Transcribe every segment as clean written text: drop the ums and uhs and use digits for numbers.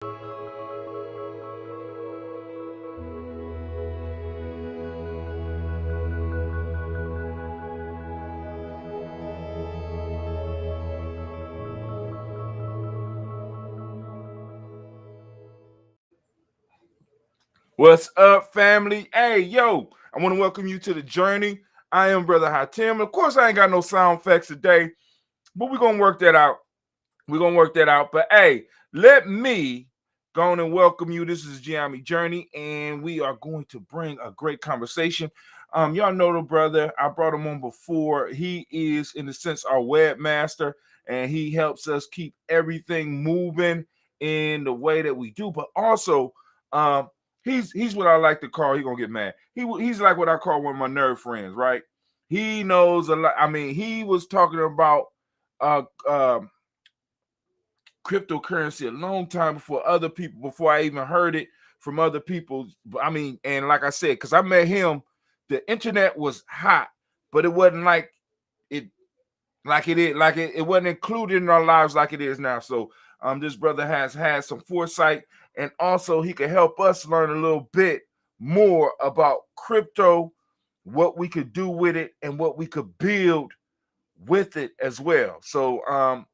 What's up, family? Hey, yo, I want to welcome you to the journey. I am Brother Hatim. Of course, I ain't got no sound effects today, but we're going to work that out. But hey, let me go on and welcome you. This is Gye-Nyame Journey, and we are going to bring a great conversation. Y'all know the brother. I brought him on before. He is, in a sense, our webmaster, and he helps us keep everything moving in the way that we do. But also, he's what I like to call. He's gonna get mad. He's like what I call one of my nerd friends, right? He knows a lot. I mean, he was talking about cryptocurrency a long time before I even heard it from other people. I mean, and like I said, because I met him, the internet was hot, but it wasn't like it wasn't included in our lives like it is now. So this brother has had some foresight, and also he could help us learn a little bit more about crypto, what we could do with it, and what we could build with it as well. So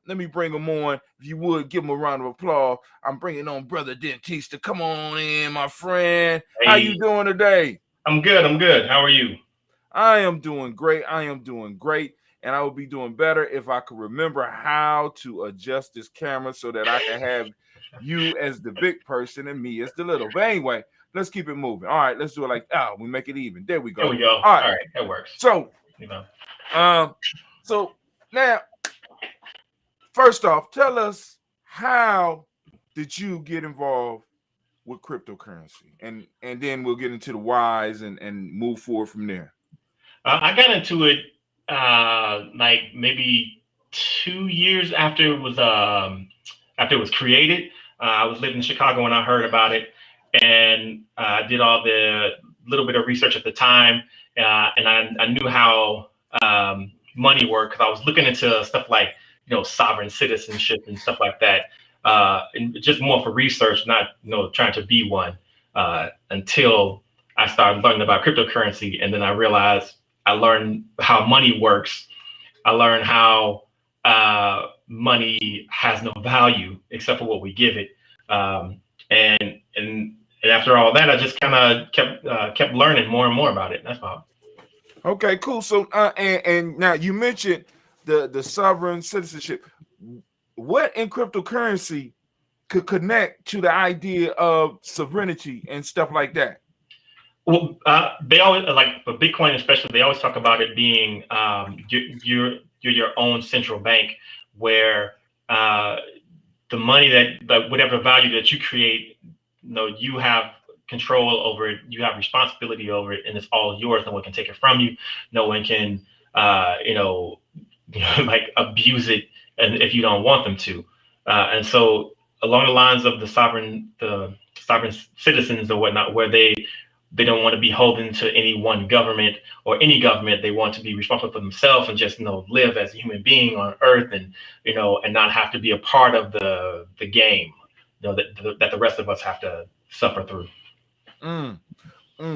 let me bring him on. If you would give him a round of applause. I'm bringing on Brother Dentista. Come on in, my friend. Hey, how you doing today? I'm good. How are you? I am doing great. And I would be doing better if I could remember how to adjust this camera so that I can have you as the big person and me as the little. But anyway, let's keep it moving. All right, let's do it like we make it even. There we go. There we go. All right, that works. So, so now, first off, tell us, how did you get involved with cryptocurrency, and then we'll get into the whys and move forward from there. I got into it like maybe 2 years after it was created. I was living in Chicago when I heard about it, and I did all the little bit of research at the time, and I knew how money worked, because I was looking into stuff like sovereign citizenship and stuff like that, and just more for research, not trying to be one, until I started learning about cryptocurrency. And then I realized I learned how money works. I learned how money has no value except for what we give it. And after all that, I just kind of kept learning more and more about it. That's all. Okay, cool. So and now you mentioned the sovereign citizenship. What in cryptocurrency could connect to the idea of sovereignty and stuff like that? Well, they always, like for Bitcoin especially, they always talk about it being you're your own central bank, where the money that whatever value that you create, you have control over it, you have responsibility over it, and it's all yours. No one can take it from you. No one can like abuse it, and if you don't want them to. And so along the lines of the sovereign citizens or whatnot, where they don't want to be beholden to any one government or any government. They want to be responsible for themselves and just live as a human being on Earth, and and not have to be a part of the game that the rest of us have to suffer through.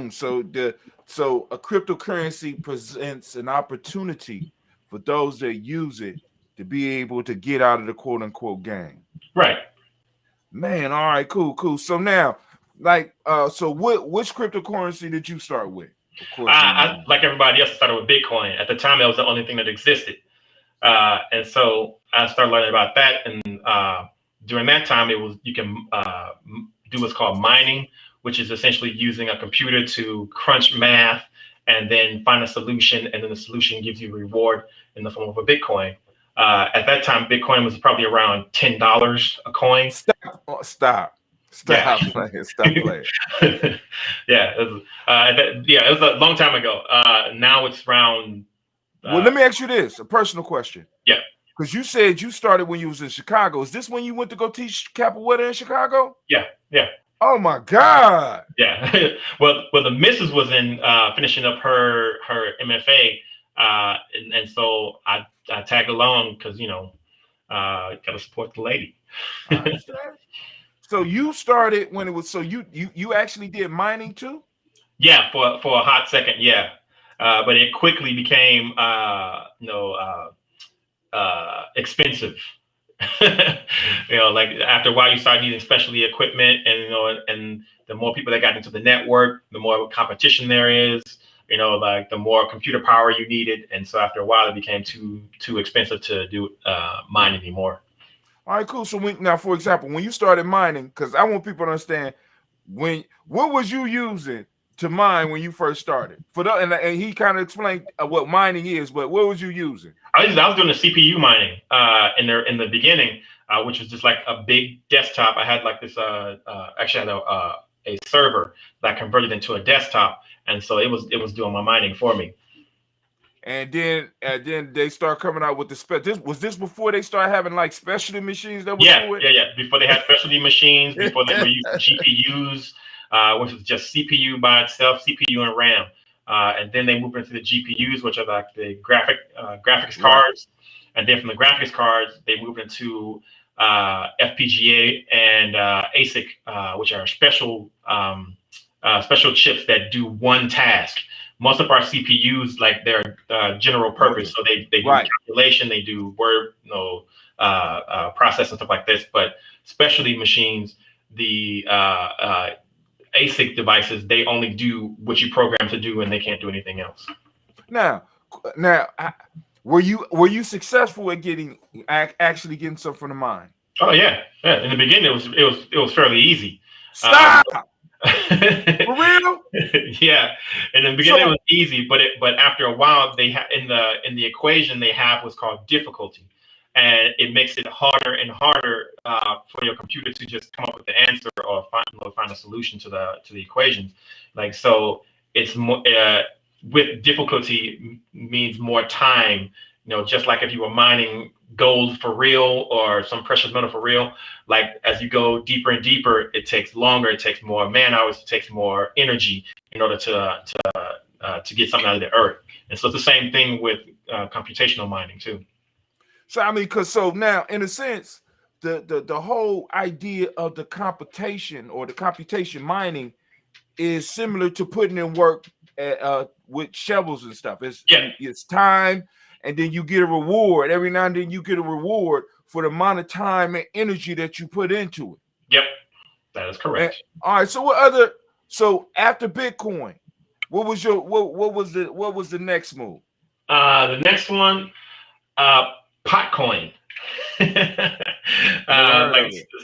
So a cryptocurrency presents an opportunity for those that use it to be able to get out of the quote unquote game. Right. Man, all right, cool. So now, which cryptocurrency did you start with? Of course, I like everybody else, started with Bitcoin. At the time, that was the only thing that existed, and so I started learning about that. And during that time, you can do what's called mining, which is essentially using a computer to crunch math and then find a solution, and then the solution gives you a reward in the form of a Bitcoin. At that time, Bitcoin was probably around $10 a coin. Stop playing. Yeah, it was a long time ago. Now it's around. Well, let me ask you this, a personal question. Yeah. Because you said you started when you was in Chicago. Is this when you went to go teach capoeira in Chicago? Yeah. Oh my God. Yeah. well, the missus was in finishing up her MFA, and so I tagged along because gotta support the lady. So you started when it was so you actually did mining too? Yeah, for a hot second, yeah. But it quickly became expensive. Like after a while, you start needing specialty equipment, and and the more people that got into the network, the more competition there is. Like the more computer power you needed, and so after a while, it became too expensive to do mine anymore. All right, cool. So now, for example, when you started mining, because I want people to understand what was you using to mine when you first started? And he kind of explained what mining is, but what was you using? I was doing the CPU mining in the beginning, which was just like a big desktop. I had like this actually I had a server that I converted into a desktop, and so it was doing my mining for me. And then they start coming out with this before they start having like specialty machines that would do it? Yeah. Before they had specialty machines, before they were using GPUs, which was just CPU by itself, CPU and RAM. And then they moved into the GPUs, which are like the graphics cards. And then from the graphics cards, they moved into FPGA and ASIC, which are special chips that do one task. Most of our CPUs, like they're general purpose, so they do calculation, they do word, process and stuff like this. But specialty machines, the ASIC devices, they only do what you program to do, and they can't do anything else. Now, were you successful at actually getting stuff from the mine? Oh yeah. In the beginning, it was fairly easy. Stop. For real? Yeah. In the beginning, it was easy, but after a while, they in the equation they have what's called difficulty, and it makes it harder and harder for your computer to just come up with the answer or find a solution to the equations. Like, so it's more with difficulty means more time. Just like if you were mining gold for real or some precious metal for real, like as you go deeper and deeper, it takes longer, it takes more man hours, it takes more energy in order to get something out of the earth. And so it's the same thing with computational mining too. So I mean, so now in a sense, the whole idea of the computation or the computation mining is similar to putting in work with shovels and stuff. It's time. And then you get a reward. Every now and then you get a reward for the amount of time and energy that you put into it. Yep, that is correct. All right. So after Bitcoin, what was the next move? The next one, Potcoin.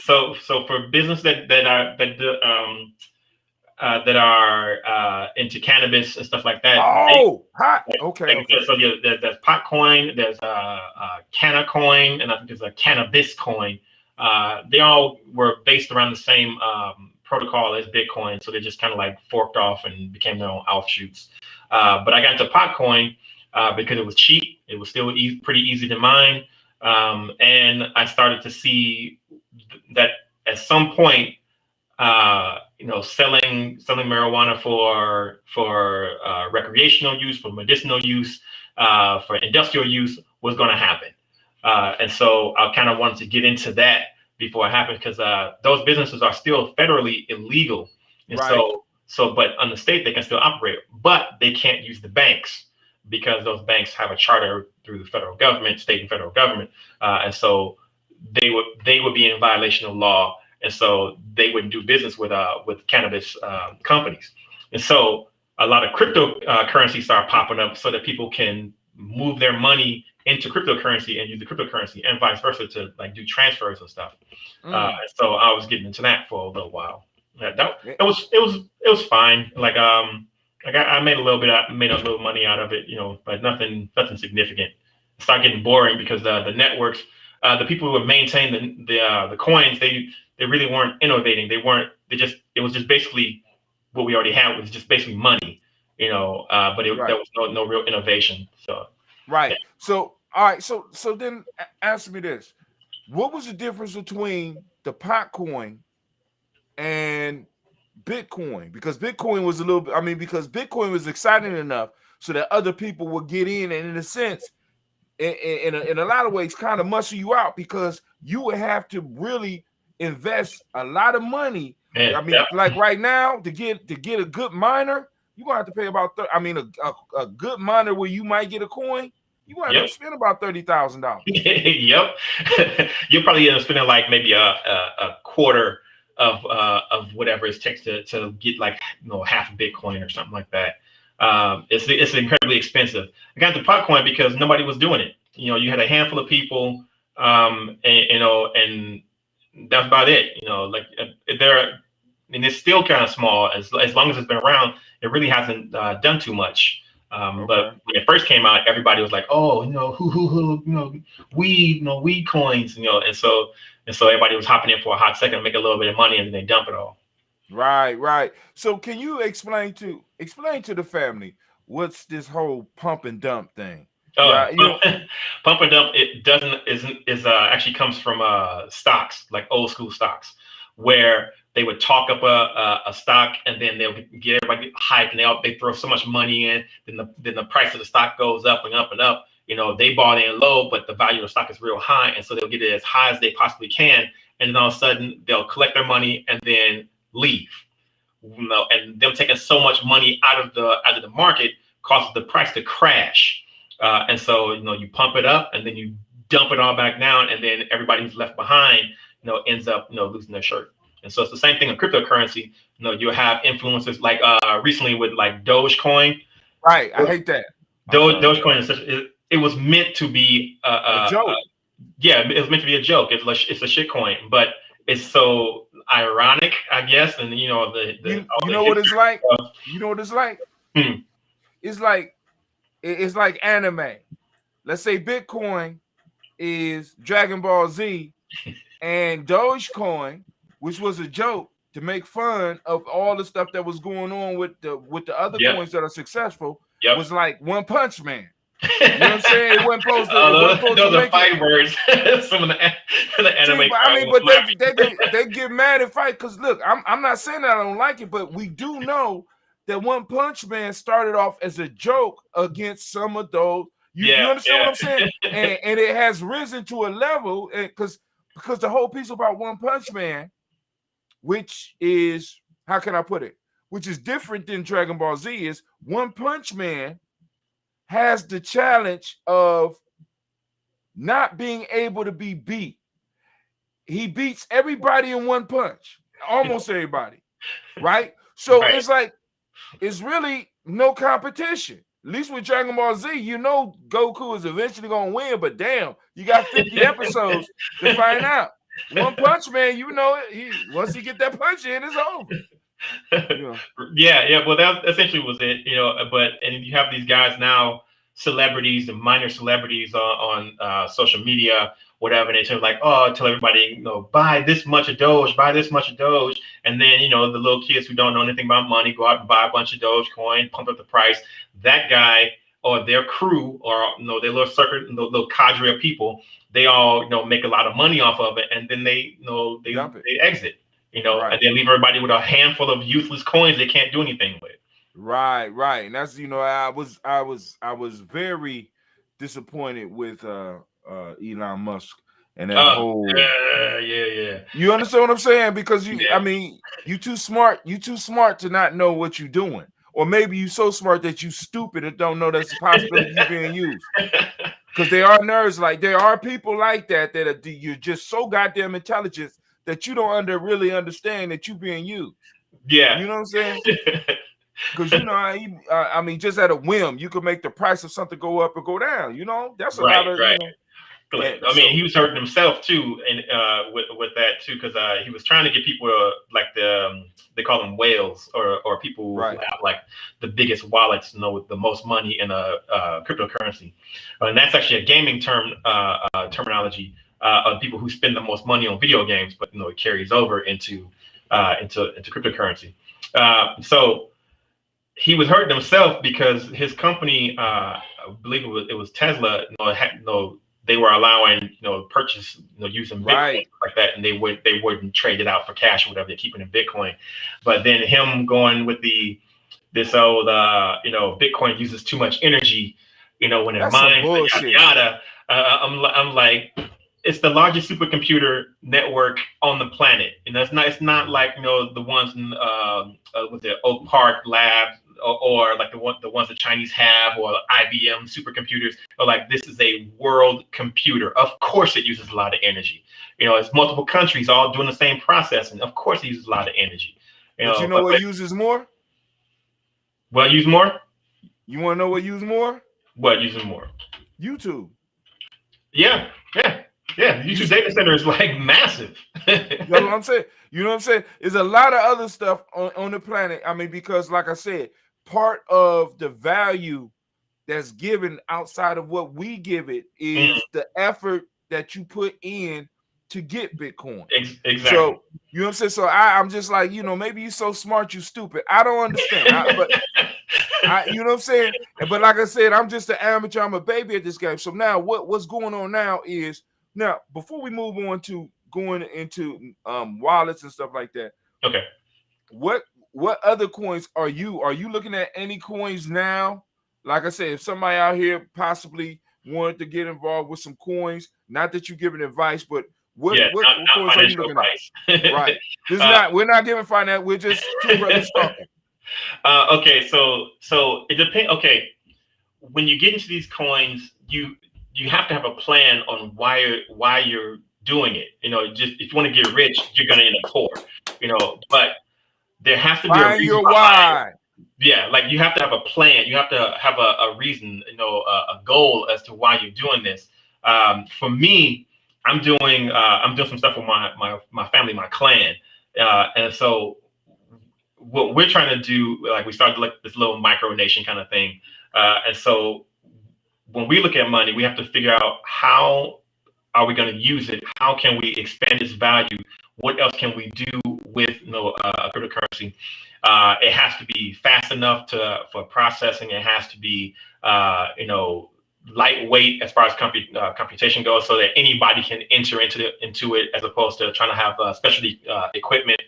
So for business that are into cannabis and stuff like that. Okay. So there's Potcoin, there's Cannacoin, and I think there's a Cannabis coin. They all were based around the same protocol as Bitcoin, so they just kind of like forked off and became their own offshoots. But I got into Potcoin because it was cheap. It was still pretty easy to mine, and I started to see that at some point, selling marijuana for recreational use, for medicinal use, for industrial use was going to happen. And so I kind of wanted to get into that before it happened, because those businesses are still federally illegal. And but on the state, they can still operate, but they can't use the banks because those banks have a charter through the federal government, state and federal government. And so they would be in violation of law. And so they wouldn't do business with cannabis companies. And so a lot of cryptocurrency started popping up so that people can move their money into cryptocurrency and use the cryptocurrency, and vice versa, to like do transfers and stuff. So I was getting into that for a little while. It was fine. Like I made a little money out of it, but nothing significant. It started getting boring because the networks, the people who would maintain the coins, they really weren't innovating. It was just basically what we already had, was just basically money, there was no real innovation. So yeah. So all right, so then answer me this: what was the difference between the Potcoin and Bitcoin? Because Bitcoin was because Bitcoin was exciting enough so that other people would get in, and in a sense, in a lot of ways, kind of muscle you out, because you would have to really invest a lot of money. Man, I mean, like right now, to get a good miner, you're gonna have to pay about a good miner where you might get a coin, you're gonna have to spend about $30,000. Yep. You'll probably end up spending like maybe a quarter of whatever it takes to get like half a Bitcoin or something like that. It's incredibly expensive. I got the Potcoin because nobody was doing it. You had a handful of people, and that's about it. Like and it's still kind of small. As long as it's been around, it really hasn't done too much. But when it first came out, everybody was like, "Oh, weed coins," and so everybody was hopping in for a hot second, make a little bit of money, and then they dump it all. Right. So can you explain to the family what's this whole pump and dump thing? Yeah, pump and dump. It actually comes from stocks, like old school stocks, where they would talk up a stock and then they'll get everybody hyped and they throw so much money in, then the price of the stock goes up and up and up. They bought in low, but the value of the stock is real high, and so they'll get it as high as they possibly can, and then all of a sudden they'll collect their money and then leave. And them taking so much money out of the market causes the price to crash. And so, you pump it up and then you dump it all back down, and then everybody who's left behind, ends up, losing their shirt. And so it's the same thing in cryptocurrency. You'll have influencers like recently with like Dogecoin. Right. I hate that. Dogecoin is it was meant to be a joke. Yeah, it was meant to be a joke. It's a shit coin, but it's so ironic, I guess. And you know what it's like? You know what it's like? It's like anime. Let's say Bitcoin is Dragon Ball Z, and Dogecoin, which was a joke to make fun of all the stuff that was going on with the other coins that are successful, was like One Punch Man. You know what I'm saying? It wasn't supposed to. Those are fight words. Some of the anime. See, I mean, but they get mad and fight because look, I'm not saying that I don't like it, but we do know that One Punch Man started off as a joke against some of those. You understand what I'm saying? And it has risen to a level because the whole piece about One Punch Man, which is, how can I put it? Which is different than Dragon Ball Z, is One Punch Man has the challenge of not being able to be beat. He beats everybody in one punch, almost everybody, right? So it's like, it's really no competition. At least with Dragon Ball Z, Goku is eventually going to win, but damn, you got 50 episodes to find out. One Punch Man, once he get that punch in, it's over. Yeah. Well, that essentially was it, and you have these guys now, celebrities and minor celebrities on social media, whatever, and they tell everybody, buy this much of Doge, and then the little kids who don't know anything about money go out and buy a bunch of Dogecoin, pump up the price. That guy or their crew or their little circuit, little cadre of people, they all make a lot of money off of it, and then they exit, and they leave everybody with a handful of useless coins they can't do anything with. Right, and that's I was very disappointed with Elon Musk and that whole yeah. You understand what I'm saying? Because I mean, you too smart to not know what you're doing, or maybe you so smart that you stupid and don't know that's a possibility you're being used. Because there are nerds there are people like that you're just so goddamn intelligent that you don't really understand that you're being used. Yeah, you know what I'm saying? Because I mean, just at a whim, you could make the price of something go up or go down. That's a lot of I mean, he was hurting himself too, and with that too, because he was trying to get people like they call them whales or people who have like the biggest wallets, with the most money in a cryptocurrency, and that's actually a gaming terminology of people who spend the most money on video games, but it carries over into cryptocurrency. So he was hurting himself because his company, I believe it was Tesla, they were allowing purchase using Bitcoin like that, and they wouldn't trade it out for cash or whatever. They keep it in Bitcoin. But then him going with this old Bitcoin uses too much energy, when it mines, yada. I'm like, it's the largest supercomputer network on the planet, and it's not like, you know, the ones in with the Oak Park Lab, or like the ones the Chinese have, or IBM supercomputers. Or like, this is a world computer. Of course, it uses a lot of energy. You know, it's multiple countries all doing the same processing. Of course, it uses a lot of energy. But you know what uses more? What use more? You want to know what uses more? What uses more? YouTube. Yeah. The YouTube data center is like massive. You know what I'm saying? You know what I'm saying? There's a lot of other stuff on the planet. I mean, because like I said, part of the value that's given outside of what we give it is the effort that you put in to get Bitcoin. Exactly. So, you know what I'm saying? So I'm just like, you know, maybe you're so smart, you stupid. I don't understand. You know what I'm saying? But like I said, I'm just an amateur. I'm a baby at this game. So now what's going on now is, now before we move on to going into wallets and stuff like that. Okay. What other coins are you looking at? Any coins now? Like I said, if somebody out here possibly wanted to get involved with some coins, not that you're giving advice, but what coins are you looking at? Right. This is we're not giving finance. We're just two brothers talking. Okay, so it depends. Okay, when you get into these coins, you have to have a plan on why you're doing it. You know, just if you want to get rich, you're gonna end up poor. You know, but there has to be a reason why. Yeah, like you have to have a plan. You have to have a reason. You know, a goal as to why you're doing this. For me, I'm doing some stuff with my family, my clan, and so what we're trying to do, like we started like this little micronation kind of thing, and so when we look at money, we have to figure out how are we going to use it? How can we expand its value? What else can we do with cryptocurrency? It has to be fast enough for processing. It has to be lightweight as far as computation goes, so that anybody can enter into it, as opposed to trying to have specialty equipment.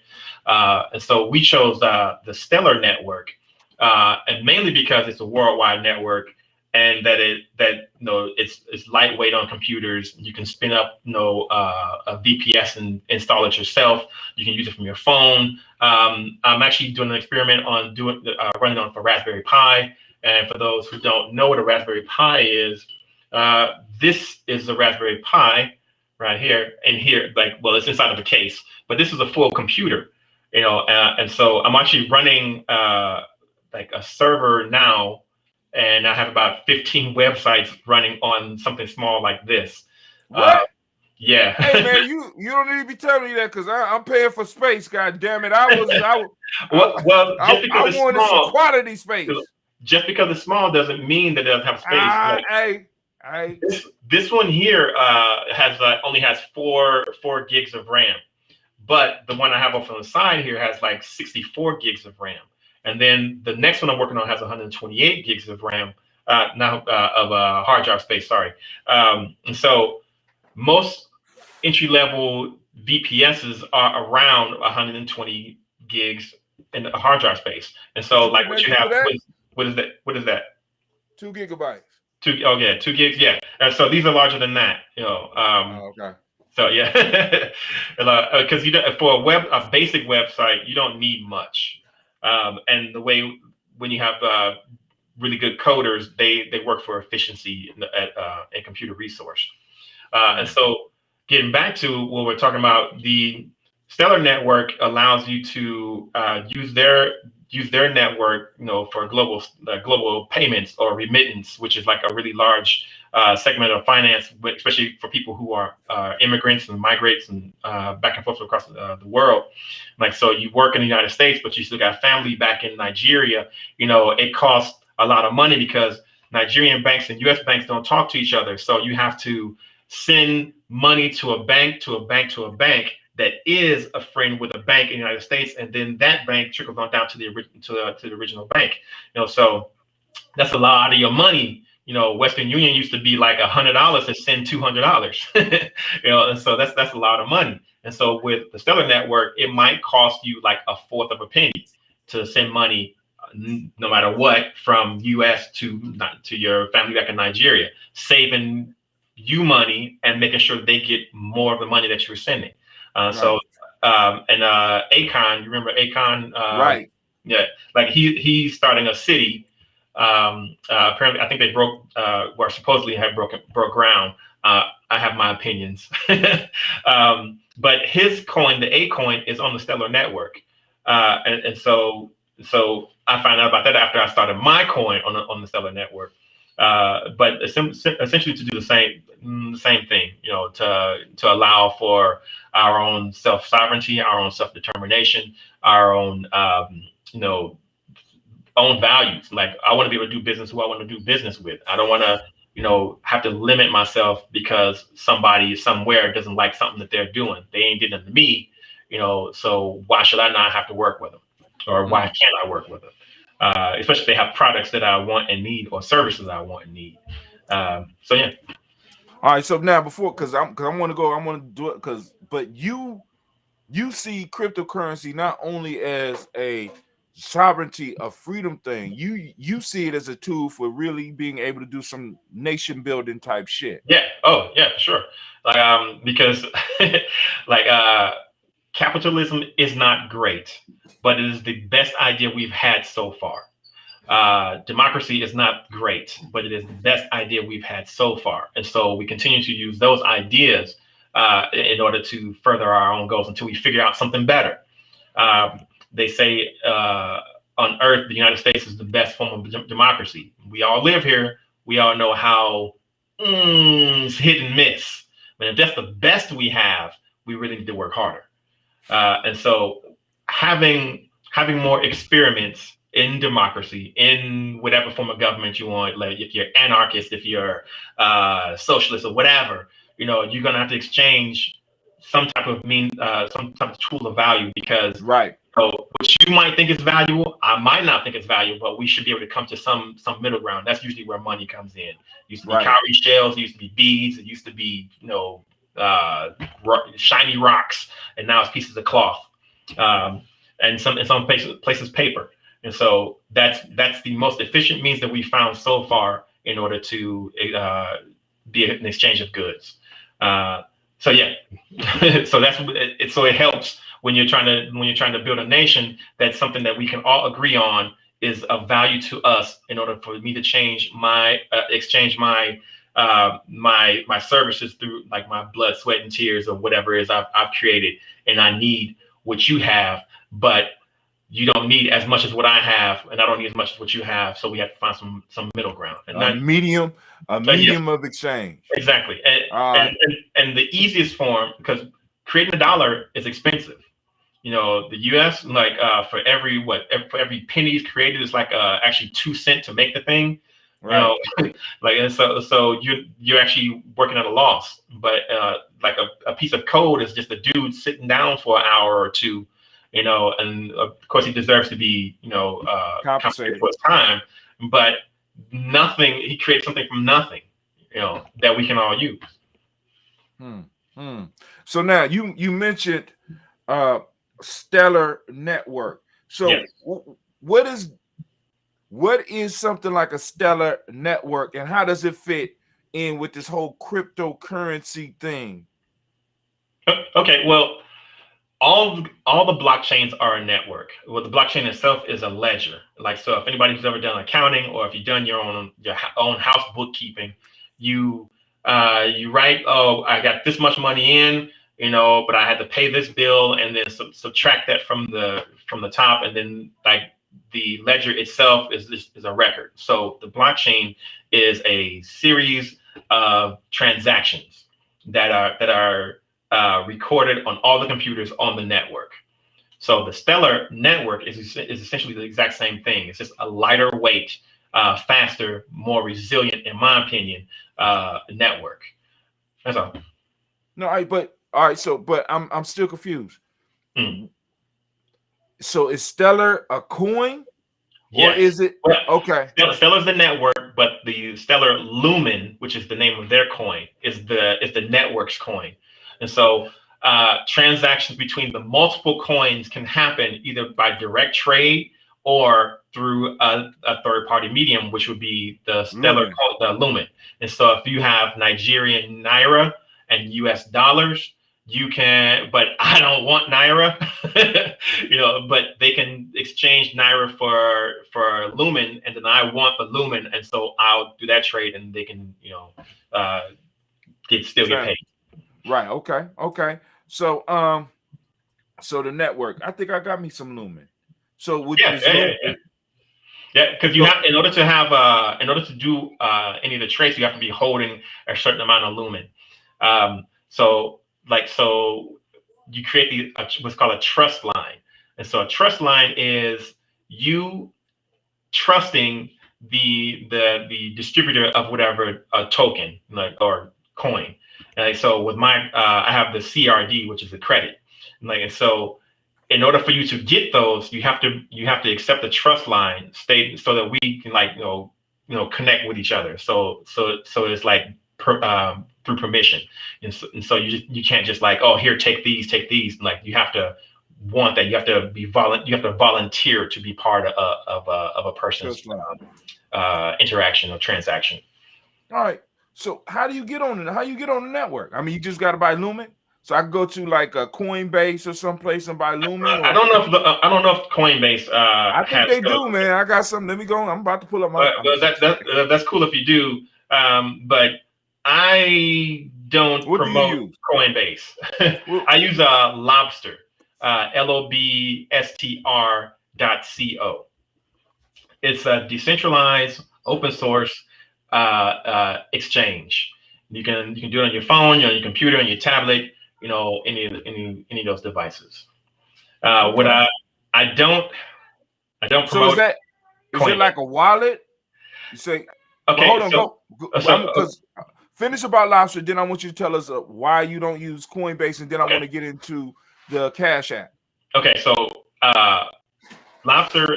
And so we chose the Stellar network, and mainly because it's a worldwide network, and that it's lightweight on computers. You can spin up a VPS and install it yourself. You can use it from your phone. I'm actually doing an experiment on running on for Raspberry Pi. And for those who don't know what a Raspberry Pi is, this is the Raspberry Pi right here. And here, it's inside of a case, but this is a full computer, and so I'm actually running like a server now, and I have about 15 websites running on something small like this. What? Yeah. Hey man, you don't need to be telling me that, because I'm paying for space. God damn it! I wanted some quality space. Just because it's small doesn't mean that it doesn't have space. This one here only has four gigs of RAM, but the one I have off on the side here has like 64 gigs of RAM, and then the next one I'm working on has 128 gigs of RAM of hard drive space. Sorry, and so most entry-level VPSs are around 120 gigs in a hard drive space, and so like what you have. What is that? 2 gigabytes. 2 gigs. Yeah. So these are larger than that. Okay. So yeah, because for a basic website, you don't need much. And the way when you have really good coders, they work for efficiency and computer resource. And so getting back to what we're talking about, the Stellar network allows you to use their network, for global payments or remittance, which is like a really large segment of finance, especially for people who are immigrants and migrants and back and forth across the world. Like, so you work in the United States, but you still got family back in Nigeria. It costs a lot of money because Nigerian banks and U.S. banks don't talk to each other. So you have to send money to a bank, to a bank, to a bank that is a friend with a bank in the United States, and then that bank trickles on down to the original bank. So that's a lot of your money. Western Union used to be like $100 to send $200. And so that's a lot of money. And so with the Stellar network, it might cost you like a fourth of a penny to send money, no matter what, from U.S. to your family back in Nigeria, saving you money and making sure they get more of the money that you're sending. Right. And Akon, you remember Akon? Right. Yeah, like he's starting a city. Apparently, I think they or supposedly have broke ground. I have my opinions, but his coin, the A coin, is on the Stellar network, and so I found out about that after I started my coin on the Stellar network. But essentially to do the same thing, to allow for our own self sovereignty, our own self determination, our own you know own values. Like I want to be able to do business who I want to do business with. I don't want to, have to limit myself because somebody somewhere doesn't like something that they're doing. They ain't did it to me, so why should I not have to work with them? Or why can't I work with them? Especially if they have products that I want and need or services I want and need. So yeah. All right. So now because I want to do it but you see cryptocurrency not only as a sovereignty of freedom thing, you see it as a tool for really being able to do some nation building type shit. Yeah. Oh yeah, for sure. Like because like capitalism is not great, but it is the best idea we've had so far. Democracy is not great, but it is the best idea we've had so far. And so we continue to use those ideas in order to further our own goals until we figure out something better. They say on Earth, the United States is the best form of democracy. We all live here. We all know how it's hit and miss. But if that's the best we have, we really need to work harder. And so having more experiments in democracy, in whatever form of government you want, like if you're anarchist, if you're socialist or whatever, you're gonna have to exchange some type of tool of value because right. What you might think is valuable, I might not think it's valuable, but we should be able to come to some middle ground. That's usually where money comes in. It used to be cowrie shells, it used to be beads, it used to be shiny rocks, and now it's pieces of cloth, and in some places paper. And so that's the most efficient means that we found so far in order to be an exchange of goods. So yeah, so it helps when you're trying to build a nation. That's something that we can all agree on is of value to us in order for me to exchange my my services through like my blood, sweat, and tears or whatever it is I've created, and I need what you have, but you don't need as much as what I have, and I don't need as much as what you have. So we have to find some middle ground. And a medium of exchange. Exactly. And the easiest form, because creating a dollar is expensive. The U.S. like for every penny is created is like actually 2 cents to make the thing. Right. Like and so you're actually working at a loss. But like a piece of code is just a dude sitting down for an hour or two. And of course he deserves to be, compensated for his time, but he created something from nothing, that we can all use. So now you mentioned Stellar Network. So yes. What is something like a Stellar Network, and how does it fit in with this whole cryptocurrency thing? Okay, well, all the blockchains are a network. Well, the blockchain itself is a ledger. Like, so if anybody who's ever done accounting, or if you've done your own house bookkeeping, you write, oh, I got this much money in, but I had to pay this bill, and then subtract that from the top, and then like the ledger itself is a record. So the blockchain is a series of transactions that are recorded on all the computers on the network. So the Stellar network is essentially the exact same thing. It's just a lighter weight, faster, more resilient, in my opinion, network. That's all. No, all right. So, but I'm still confused. So is Stellar a coin? Yes. Or is it okay? Stellar's the network, but the Stellar Lumen, which is the name of their coin, is the network's coin. And so transactions between the multiple coins can happen either by direct trade or through a third-party medium, which would be the stellar called the Lumen. And so if you have Nigerian Naira and US dollars, you can, but I don't want Naira, but they can exchange Naira for Lumen, and then I want the Lumen, and so I'll do that trade, and they can, still get paid. Right. Okay. So, so the network, I think I got me some Lumen. So because you have, in order to do any of the trades, you have to be holding a certain amount of Lumen. So you create what's called a trust line. And so a trust line is you trusting the distributor of whatever token, or coin. So with my I have the CRD, which is the credit. And so in order for you to get those, you have to accept the trust line state so that we can connect with each other. So it's like through permission, and so you can't just here, take these. Like, you have to want that. You have to you have to volunteer to be part of a person's interaction or transaction. All right. So how do you get on it? How you get on the network? I mean, you just got to buy Lumen. So I can go to like a Coinbase or someplace and buy Lumen. I don't know if Coinbase. I think they do, man. I got something. Let me go. I'm about to pull up my. That's cool if you do. But I don't promote Coinbase. I use Lobster, LOBSTR.co. It's a decentralized, open source exchange. You can do it on your phone, on your computer, on your tablet. Any of those devices. What I don't promote. So is it like a wallet? You say, okay. Hold on, because finish about Lobster. Then I want you to tell us why you don't use Coinbase, and then I want to get into the Cash App. Okay, so Lobster,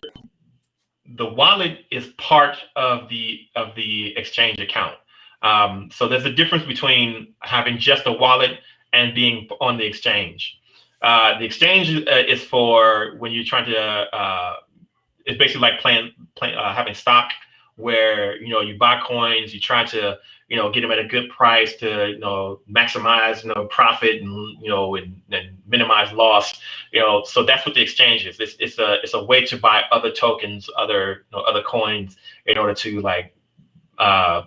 the wallet is part of the exchange account. So there's a difference between having just a wallet and being on the exchange. The exchange is for when you're trying to. It's basically like having stock, where you buy coins, you try to get them at a good price to maximize profit and minimize loss. So that's what the exchange is. It's a way to buy other tokens, other coins, in order to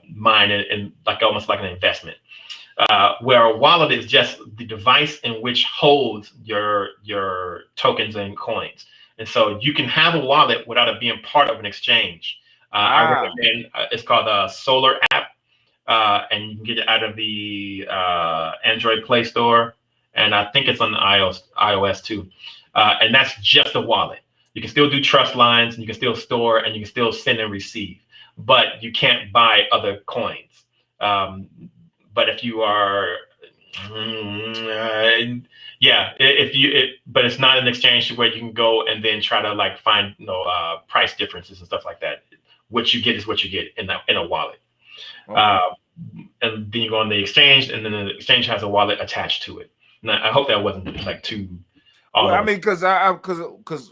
mine and almost like an investment. Where a wallet is just the device in which holds your tokens and coins. And so you can have a wallet without it being part of an exchange. I recommend, it's called a Solar app, and you can get it out of the Android Play Store, and I think it's on the iOS too. And that's just a wallet. You can still do trust lines, and you can still store, and you can still send and receive, but you can't buy other coins. But if you are, but it's not an exchange where you can go and then try to find price differences and stuff like that. What you get is what you get in a wallet. Okay. And then you go on the exchange, and then the exchange has a wallet attached to it. Now, I hope that wasn't too. Well, I mean, because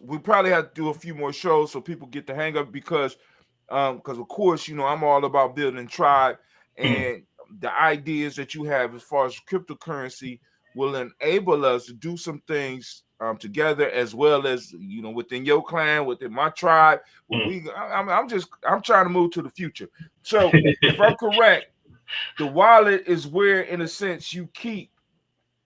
we probably have to do a few more shows so people get the hang of it, because of course, I'm all about building tribe, and the ideas that you have as far as cryptocurrency will enable us to do some things together, as well as within your clan, within my tribe. I'm trying to move to the future. So if I'm correct, the wallet is where, in a sense, you keep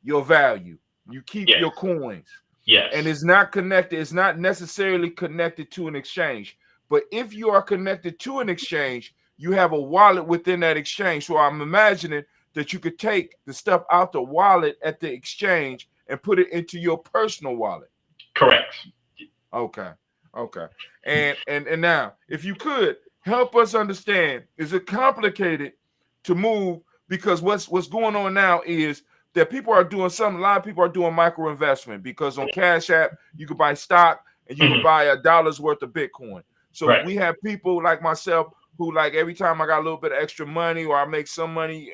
your value, you keep your coins. Yes. And it's not connected. It's not necessarily connected to an exchange. But if you are connected to an exchange, you have a wallet within that exchange. So I'm imagining that you could take the stuff out the wallet at the exchange and put it into your personal wallet. Correct. Okay. And now, if you could help us understand, is it complicated to move? Because what's going on now is that a lot of people are doing micro investment, because on Cash App, you can buy stock and you can buy $1 worth of Bitcoin. So we have people like myself who, every time I got a little bit of extra money, or I make some money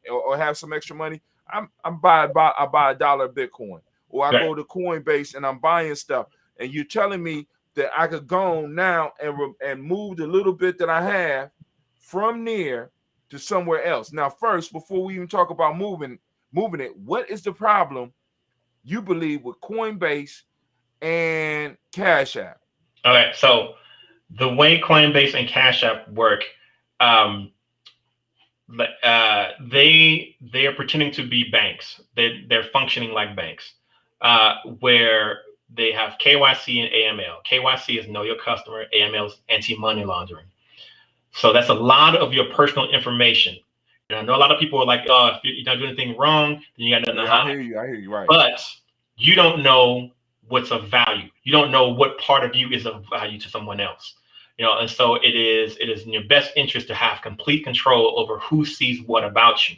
or have some extra money, I buy $1 Bitcoin, or I go to Coinbase and I'm buying stuff. And you're telling me that I could go on now and move the little bit that I have from near to somewhere else. Now, first, before we even talk about moving it, what is the problem you believe with Coinbase and Cash App? Okay, so the way Coinbase and Cash App work, they are pretending to be banks. They're functioning like banks, where they have KYC and AML. KYC is know your customer. AML is anti-money laundering. So that's a lot of your personal information. And I know a lot of people are like, oh, if you're not doing anything wrong, then you got nothing to hide. I hear you, right. But you don't know what's of value. You don't know what part of you is of value to someone else. And so it is in your best interest to have complete control over who sees what about you.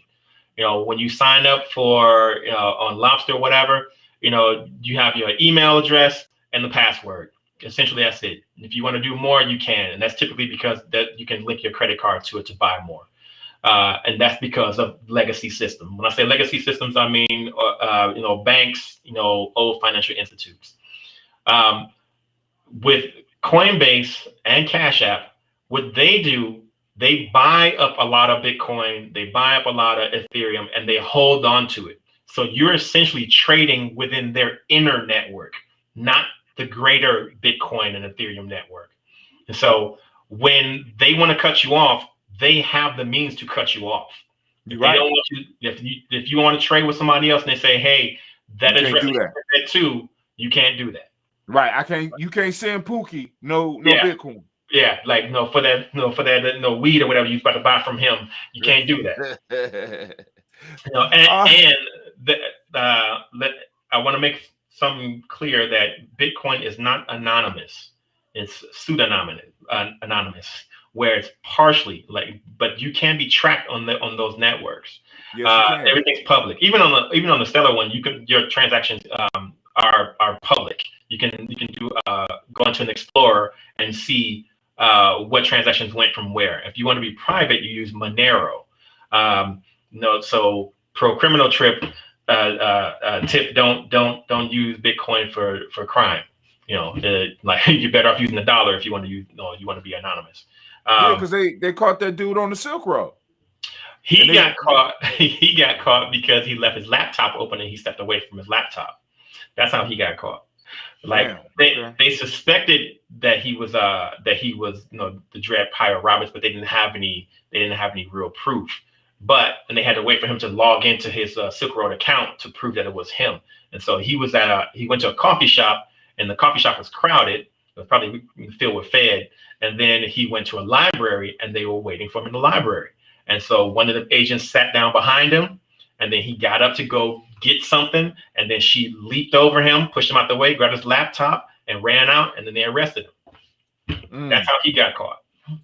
When you sign up for on Lobster or whatever, you have your email address and the password. Essentially, that's it. If you want to do more, you can, and that's typically because that you can link your credit card to it to buy more, and that's because of legacy system. When I say legacy systems, I mean banks, old financial institutes. With Coinbase and Cash App, what they do, they buy up a lot of Bitcoin, they buy up a lot of Ethereum, and they hold on to it. So you're essentially trading within their inner network, not the greater Bitcoin and Ethereum network. And so when they want to cut you off, they have the means to cut you off. If they don't want you, if you want to trade with somebody else and they say, hey, that is that too, you can't do that. Right. You can't send Pookie no Bitcoin. Yeah, like for that weed or whatever you're about to buy from him, you can't do that. I want to make something clear that Bitcoin is not anonymous; it's pseudonymous, anonymous, where it's partially but you can be tracked on those networks. Yes, everything's public, even on the Stellar one. Your transactions are public. You can do go into an Explorer and see what transactions went from where. If you want to be private, you use Monero. So pro criminal tip, don't use Bitcoin for crime. You're better off using the dollar if you want to use. You want to be anonymous. Because they caught that dude on the Silk Road. He got caught because he left his laptop open and he stepped away from his laptop. That's how he got caught. They suspected that he was the Dread Pirate Roberts, but they didn't have any real proof. And they had to wait for him to log into his Silk Road account to prove that it was him. And so he went to a coffee shop, and the coffee shop was crowded. It was probably filled with Fed. And then he went to a library, and they were waiting for him in the library. And so one of the agents sat down behind him, and then he got up to go get something, and then she leaped over him, pushed him out the way, grabbed his laptop, and ran out, and then they arrested him. That's how he got caught.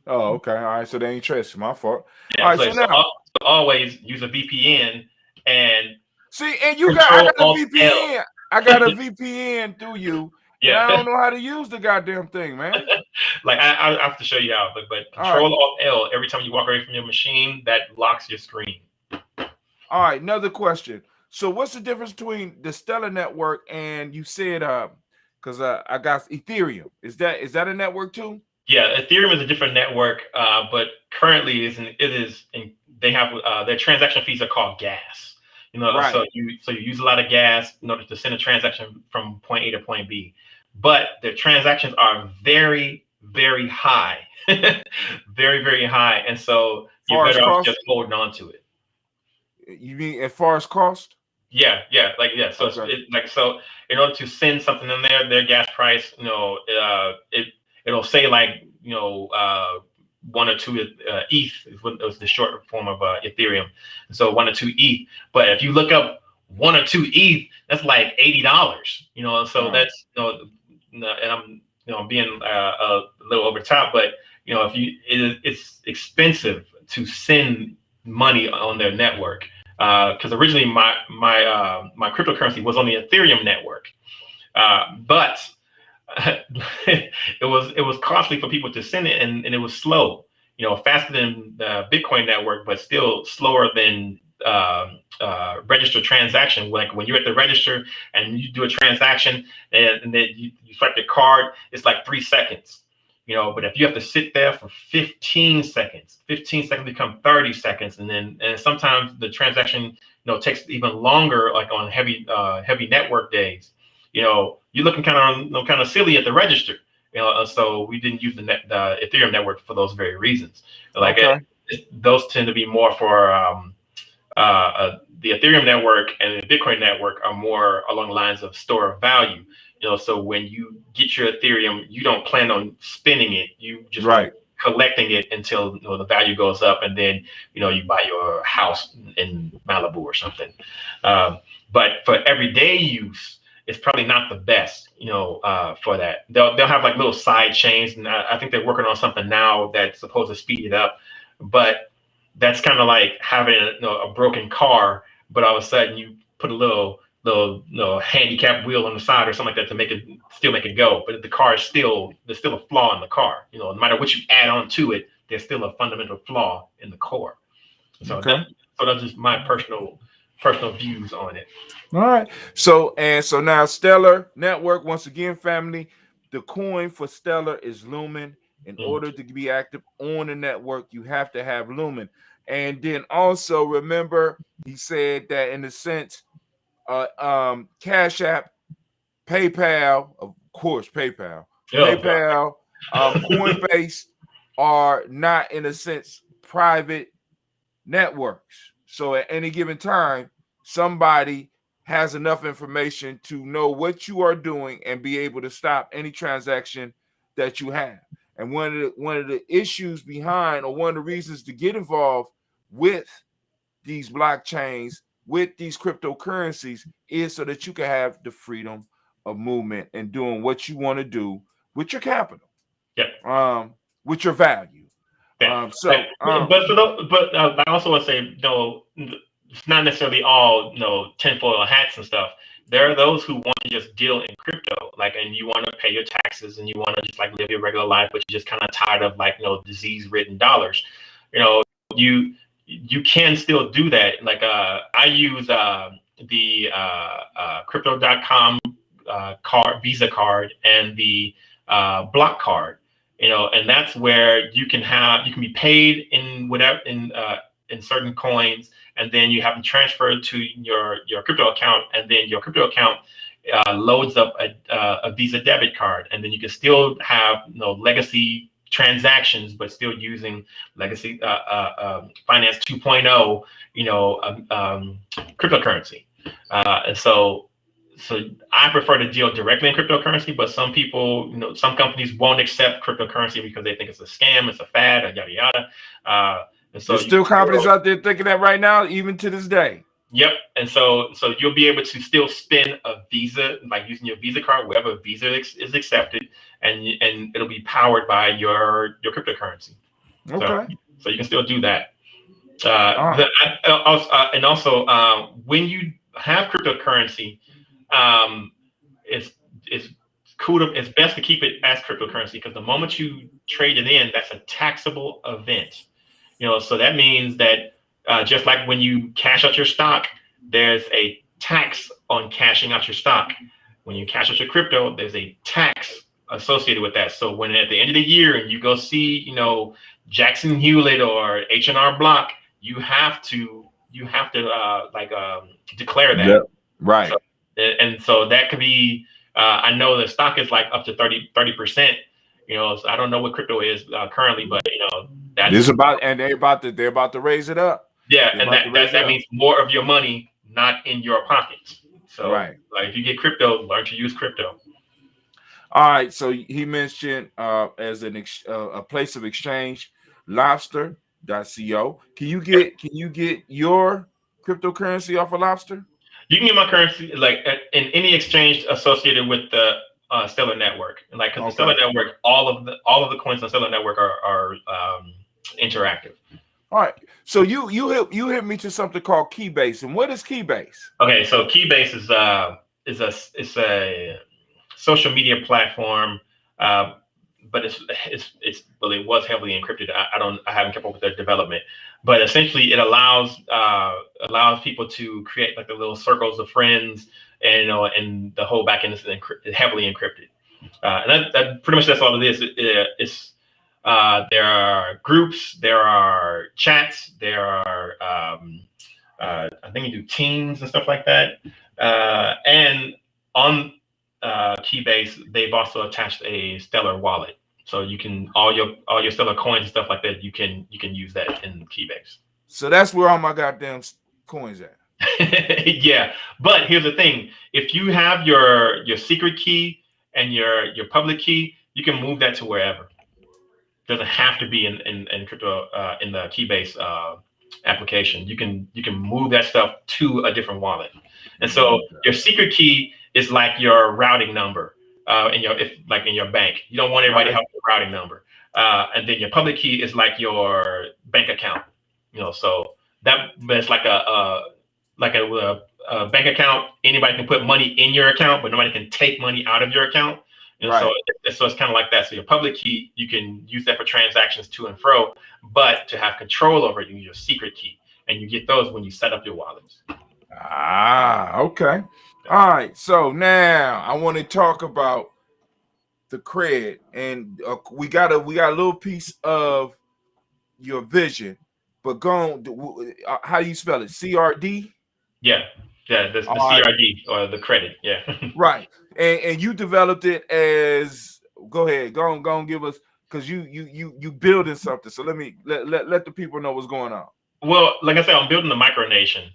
Oh, okay. All right, so they ain't trust you. My fault. Yeah, all right, so now always use a VPN and see, and I got a VPN. I got a VPN through you. Yeah, I don't know how to use the goddamn thing, man. I have to show you how, but Control-Alt-L every time you walk away from your machine, that locks your screen. All right, another question. So what's the difference between the Stellar network and you said because I got Ethereum? Is that a network too? Yeah, Ethereum is a different network, but currently they have their transaction fees are called gas. Right. So you use a lot of gas in order to send a transaction from point A to point B, but their transactions are very, very high, very, very high, and so you're better off just holding on to it. You mean as far as cost? Yeah. So okay. So in order to send something in there, their gas price, it'll say 1 or 2 ETH was the short form of Ethereum. So 1 or 2 ETH. But if you look up 1 or 2 ETH, that's like $80. So that's and I'm being a little over the top, but it's expensive to send money on their network. Because originally my cryptocurrency was on the Ethereum network, but it was costly for people to send it, and it was slow. Faster than the Bitcoin network, but still slower than register transaction. Like when you're at the register and you do a transaction and then you swipe your card, it's like 3 seconds. But if you have to sit there for 15 seconds, 15 seconds become 30 seconds. And sometimes the transaction, takes even longer, like on heavy network days. You're looking kind of silly at the register. So we didn't use the Ethereum network for those very reasons. Like those tend to be more for the Ethereum network, and the Bitcoin network are more along the lines of store of value. So when you get your Ethereum, you don't plan on spending it. You just collecting it until the value goes up, and then you buy your house in Malibu or something. But for everyday use, it's probably not the best, for that. They'll have like little side chains, and I think they're working on something now that's supposed to speed it up. But that's kind of like having a broken car, but all of a sudden you put a little handicap wheel on the side or something like that to make it go. But the car is there's still a flaw in the car. No matter what you add on to it, there's still a fundamental flaw in the core. So that's just my personal views on it. All right. So now Stellar Network, once again, family, the coin for Stellar is Lumen. In order to be active on the network, you have to have Lumen. And then also remember, he said that in a sense, Cash App, PayPal, of course, PayPal, Coinbase are not, in a sense, private networks. So at any given time, somebody has enough information to know what you are doing and be able to stop any transaction that you have. And one of the issues behind, or one of the reasons to get involved with these blockchains, with these cryptocurrencies, is so that you can have the freedom of movement and doing what you want to do with your capital, with your value. But I also want to say, it's not necessarily all tinfoil hats and stuff. There are those who want to just deal in crypto, and you want to pay your taxes and you want to just like live your regular life, but you're just kind of tired of disease-ridden dollars. You can still do that. Like I use the crypto.com Visa card and the block card. And that's where you can be paid in whatever in certain coins, and then you have them transferred to your crypto account, and then your crypto account loads up a Visa debit card, and then you can still have legacy transactions, but still using legacy finance 2.0, cryptocurrency. And so I prefer to deal directly in cryptocurrency, but some people, some companies won't accept cryptocurrency because they think it's a scam, it's a fad, or yada yada. And so there's still companies out there thinking that right now, even to this day. Yep. And so you'll be able to still spend a Visa, like using your Visa card, wherever Visa is accepted, and it'll be powered by your cryptocurrency. Okay. So you can still do that. Also, when you have cryptocurrency, it's best to keep it as cryptocurrency, because the moment you trade it in, that's a taxable event. So that means that just like when you cash out your stock, there's a tax on cashing out your stock. When you cash out your crypto, there's a tax associated with that. So when at the end of the year and you go see, Jackson Hewlett or H&R Block, you have to declare that. Yep. Right. So that could be, I know the stock is like up to 30%. So I don't know what crypto is currently, but that's they're about to raise it up. Yeah, and that means more of your money not in your pockets. So like if you get crypto, learn to use crypto. All right. So he mentioned as a place of exchange, lobster.co. Can you get your cryptocurrency off of Lobster? You can get my currency in any exchange associated with the Stellar Network. Because the Stellar Network, all of the coins on Stellar Network are interactive. All right. So you hit me to something called Keybase. And what is Keybase? Okay, so Keybase is a social media platform but well, it was heavily encrypted. I haven't kept up with their development, but essentially it allows people to create like the little circles of friends, and and the whole backend is heavily encrypted. And that pretty much that's all it is. There are groups, there are chats, there are I think you do teams and stuff like that. And on Keybase, they've also attached a Stellar wallet, so you can all your Stellar coins and stuff like that. You can use that in Keybase. So that's where all my goddamn coins at. Yeah, but here's the thing: if you have your secret key and your public key, you can move that to wherever. It doesn't have to be in crypto in the Keybase application. You can move that stuff to a different wallet. And so your secret key is like your routing number in your bank. You don't want everybody to have your routing number. And then your public key is like your bank account. So that's like a bank account. Anybody can put money in your account, but nobody can take money out of your account. And so it's kind of like that. So your public key, you can use that for transactions to and fro, but to have control over it, you use your secret key, and you get those when you set up your wallets. Okay. All right. So now I want to talk about the cred, and we got a little piece of your vision, but go on. How do you spell it? CRD? Yeah. The CRD or the credit. Yeah. Right. And you developed it as, go ahead, go on, give us, because you building something. So let the people know what's going on. Well, like I said, I'm building the micronation.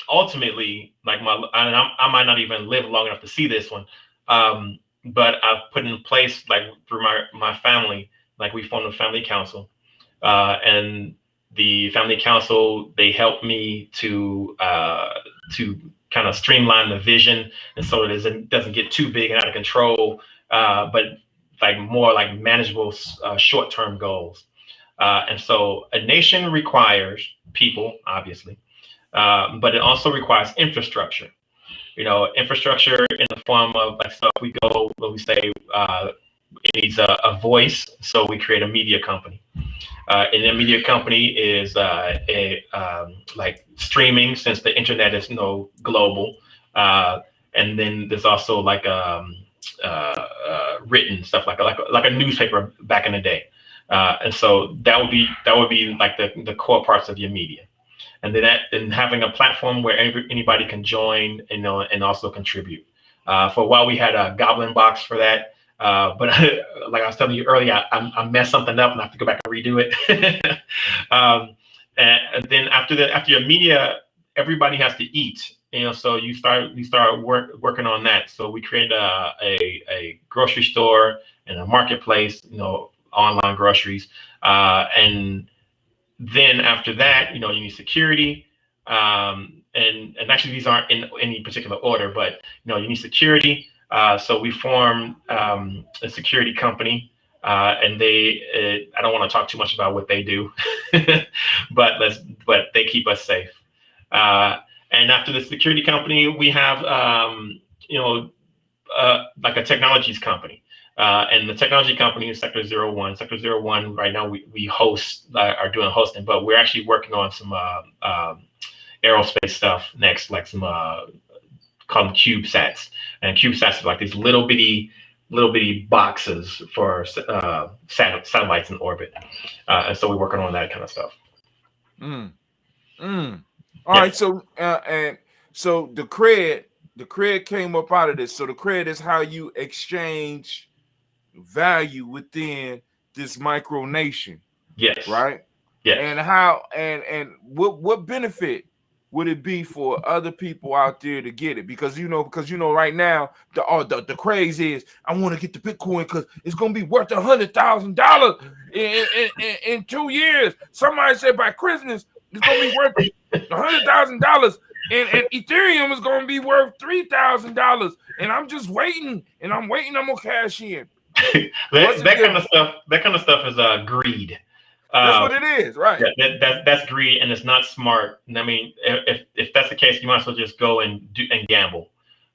Ultimately, like I might not even live long enough to see this one, but I've put in place, like through my family, like we formed a family council, and the family council, they helped me to kind of streamline the vision, and so it doesn't get too big and out of control, but like more like manageable short-term goals. And so a nation requires people, obviously, but it also requires infrastructure. Infrastructure in the form of like stuff we say it needs a voice, so we create a media company. And a media company is like streaming, since the internet is global. And then there's also like written stuff like a newspaper back in the day. And so that would be like the core parts of your media. And then having a platform where anybody can join and also contribute. For a while we had a Goblin box for that. But like I was telling you earlier, I messed something up and I have to go back and redo it. And then after your media, everybody has to eat. So you start working on that. So we created a grocery store and a marketplace, online groceries. And then after that, you need security. And actually these aren't in any particular order, but you need security. So we formed a security company, and I don't want to talk too much about what they do, but they keep us safe. And after the security company, we have like a technologies company, and the technology company is Sector 01. Sector 01 right now we host are doing hosting, but we're actually working on some aerospace stuff next, like some call them CubeSats, and CubeSats are like these little bitty boxes for satellites in orbit, and so we're working on that kind of stuff. All right, so and so the cred came up out of this. So the cred is how you exchange value within this micronation. Yes. Right. Yes. And how and what benefit would it be for other people out there to get it? Because right now the craze is, I want to get the Bitcoin because it's gonna be worth $100,000 in 2 years. Somebody said by Christmas it's gonna be worth $100,000, and Ethereum is gonna be worth $3,000. And I'm just waiting, and I'm gonna cash in. that kind of stuff is greed. That's what it is, right? Yeah, that's greed, and it's not smart. And I mean, if that's the case, you might as well just go and gamble.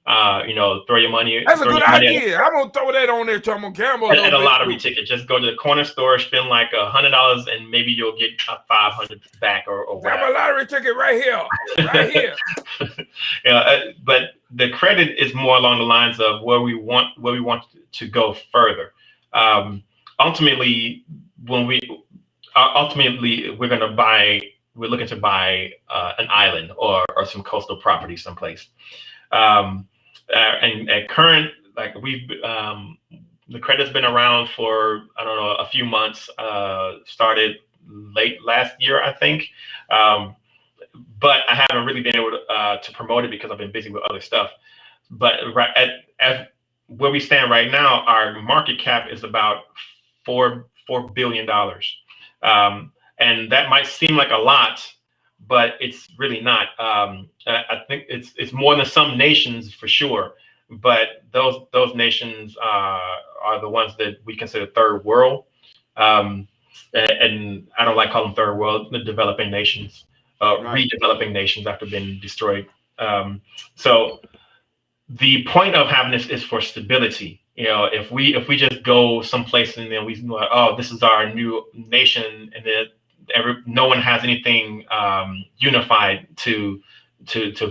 Throw your money. That's a Throw good your money idea. I'm gonna throw that on there till I'm gonna gamble a at little a bit lottery too. ticket. Just go to the corner store, spend like $100, and maybe you'll get a 500 back or Got whatever. my lottery ticket right here, right here. But the credit is more along the lines of where we want to go further. Um, ultimately, when we ultimately we're looking to buy an island or some coastal property someplace. Um, and at current, like the credit's been around for, I don't know, a few months. Started late last year, I think. Um, but I haven't really been able to promote it because I've been busy with other stuff. But right at where we stand right now, our market cap is about $4 billion, and that might seem like a lot, but it's really not. I think it's more than some nations for sure, but those nations are the ones that we consider third world, um, and I don't like calling them third world, the developing nations, Right. redeveloping nations after being destroyed. So the point of having this is for stability. If we just go someplace and then we know, oh, this is our new nation, and then no one has anything unified to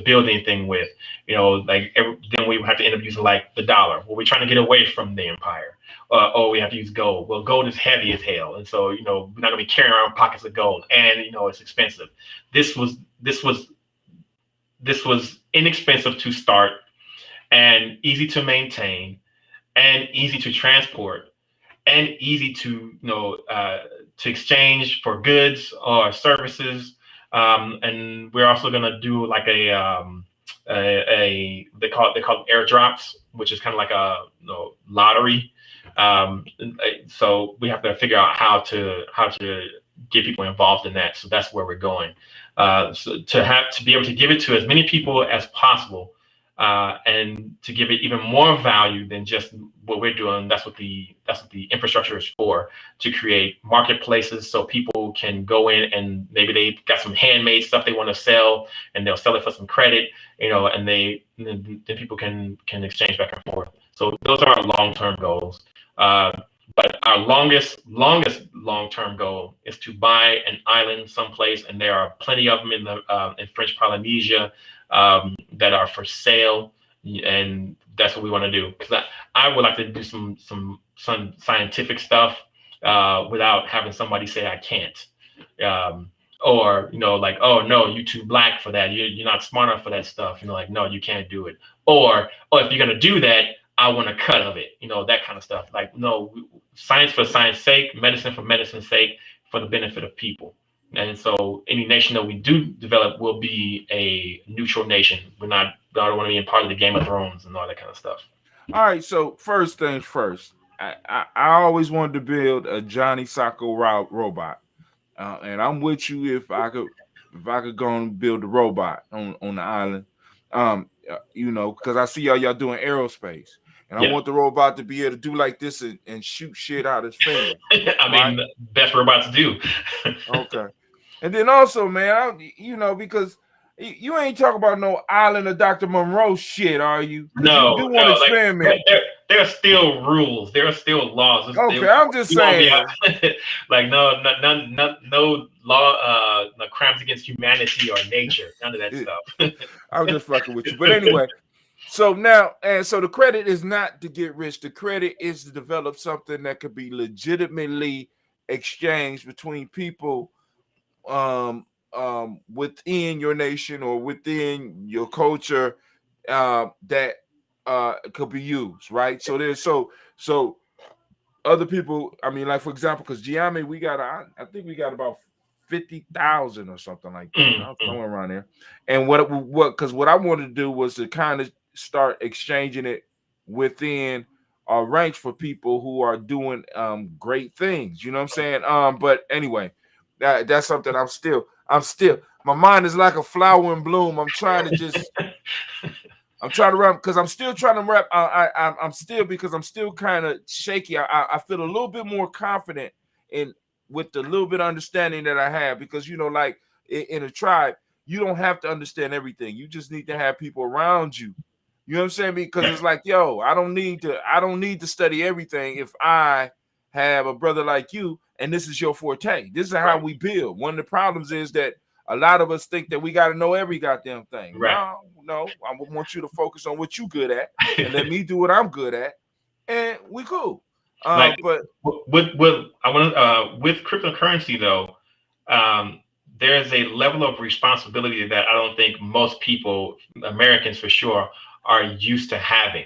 build anything with, then we have to end up using like the dollar. Well, we're trying to get away from the empire. Or we have to use gold. Well, gold is heavy as hell, and so we're not gonna be carrying around pockets of gold, and it's expensive. This was this was this was inexpensive to start, and easy to maintain, and easy to transport, and easy to exchange for goods or services. And we're also going to do like they call it airdrops, which is kind of like a lottery. So we have to figure out how to get people involved in that. So that's where we're going. So to be able to give it to as many people as possible, and to give it even more value than just what we're doing. That's what the infrastructure is for, to create marketplaces so people can go in and maybe they got some handmade stuff they want to sell, and they'll sell it for some credit, and then people can exchange back and forth. So those are our long-term goals. But our longest long-term goal is to buy an island someplace, and there are plenty of them in French Polynesia, that are for sale, and that's what we want to do. Because I would like to do some scientific stuff without having somebody say I can't, or like, oh no, you're too black for that. You're not smart enough for that stuff. Like, no, you can't do it. Or if you're gonna do that, I want a cut of it. That kind of stuff. Like, no, science for science sake, medicine for medicine's sake, for the benefit of people. And so any nation that we do develop will be a neutral nation. I don't want to be a part of the Game of Thrones and all that kind of stuff. All right. So first things first, I always wanted to build a Johnny Sacco robot, and I'm with you if I could go and build a robot on the island, because I see y'all doing aerospace. And I Yeah. want the robot to be able to do like this and shoot shit out his finger. I mean, best robots do. Okay. And then also, man, because you ain't talking about no island of Dr. Monroe shit, are you? No, you do want to experiment. There are still rules. There are still laws. Okay, I'm just saying. Like no law, no crimes against humanity or nature. None of that stuff. I'm just fucking with you. But anyway, so now, and so the credit is not to get rich. The credit is to develop something that could be legitimately exchanged between people within your nation or within your culture, that could be used, right? So there's so other people. I mean, like for example, because Gye-Nyame, I think we got about 50,000 or something like that, somewhere around there. And what I wanted to do was to kind of start exchanging it within our ranks for people who are doing great things. You know what I'm saying? But anyway, that's something I'm still my mind is like a flower in bloom. I'm trying to wrap because I'm still trying to wrap. I'm still kind of shaky. I feel a little bit more confident with the little bit of understanding that I have, because like in a tribe, you don't have to understand everything. You just need to have people around you You know what I'm saying? Because it's like, yo, I don't need to study everything if I have a brother like you and this is your forte. This is how we build. One of the problems is that a lot of us think that we got to know every goddamn thing. Right. No, I want you to focus on what you good at and let me do what I'm good at, and we cool. Like But with I want with cryptocurrency though, there's a level of responsibility that I don't think most people, Americans for sure, are used to having.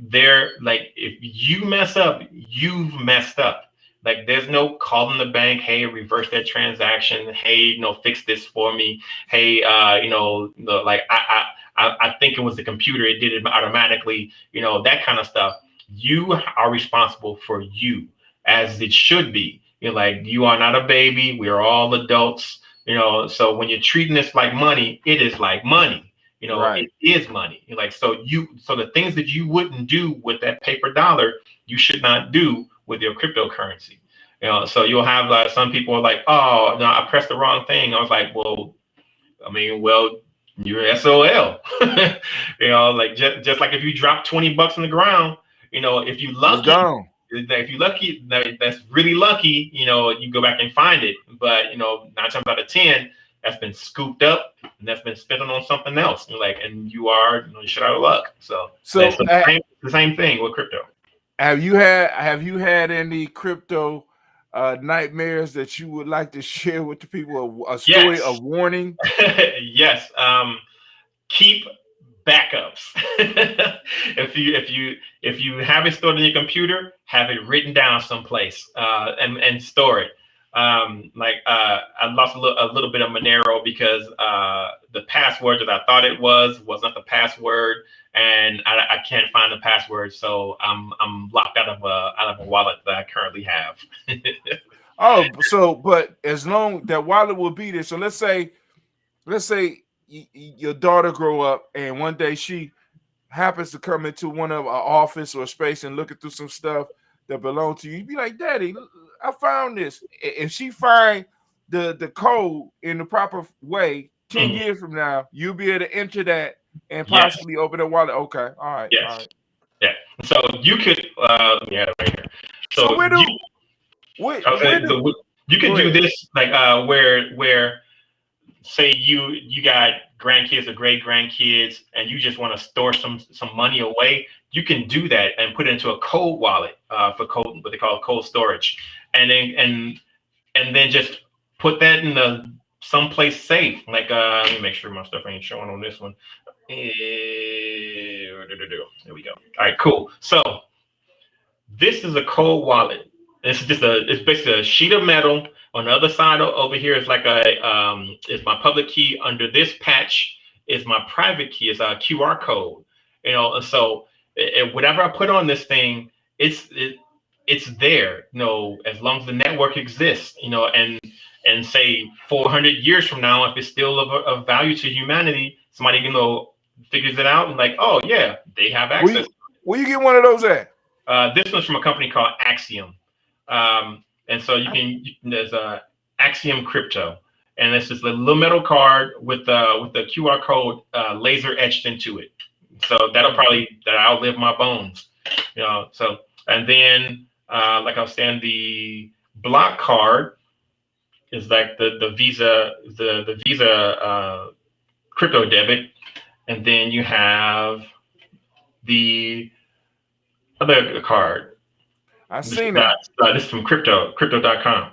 They're like, if you mess up, you've messed up. Like, there's no calling the bank, hey, reverse that transaction, hey, fix this for me, hey, like I think it was the computer, it did it automatically, that kind of stuff. You are responsible for you, as it should be. Like, you are not a baby. We are all adults. So when you're treating this like money, it is like money. right. It is money. Like, so the things that you wouldn't do with that paper dollar, you should not do with your cryptocurrency. So you'll have some people are like, oh no, I pressed the wrong thing. I was like, well, you're SOL. Like, just like if you drop $20 on the ground, if you It's lucky, gone. if you lucky, that's really lucky. You go back and find it. But 9 times out of 10, that's been scooped up and that's been spent on something else. And you are shit out of luck. So it's the same thing with crypto. Have you had any crypto nightmares that you would like to share with the people? A story, a Yes. warning? Yes. Keep backups. If you have it stored in your computer, have it written down someplace, and store it. I lost a little bit of Monero because the password that I thought it was not the password, and I can't find the password, so I'm locked out of a wallet that I currently have. But as long that wallet will be there. So let's say your daughter grow up and one day she happens to come into one of our office or space and looking through some stuff that belong to you. You'd be like, Daddy, I found this. If she find the code in the proper way, 10 years from now, you'll be able to enter that and possibly open a wallet. Okay. All right. Yes. All right. Yeah. So you could right here. So you could do this like where say you got grandkids or great grandkids and you just want to store some money away. You can do that and put it into a cold wallet for cold, what they call cold storage, and then just put that in someplace safe. Like let me make sure my stuff ain't showing on this one. There we go. All right, cool. So this is a cold wallet. It's basically a sheet of metal. On the other side over here is like is my public key. Under this patch is my private key. It's a QR code. And so whatever I put on this thing, it's there. As long as the network exists. And say 400 years from now, if it's still of value to humanity, somebody figures it out and like, oh yeah, they have access. Where you get one of those at? This one's from a company called Axiom. And so there's a Axiom Crypto, and it's just a little metal card with the QR code laser etched into it. So that'll outlive my bones. So, and then like I was saying, the block card is like the Visa crypto debit, and then you have the other card. I've seen that. This is from crypto.com.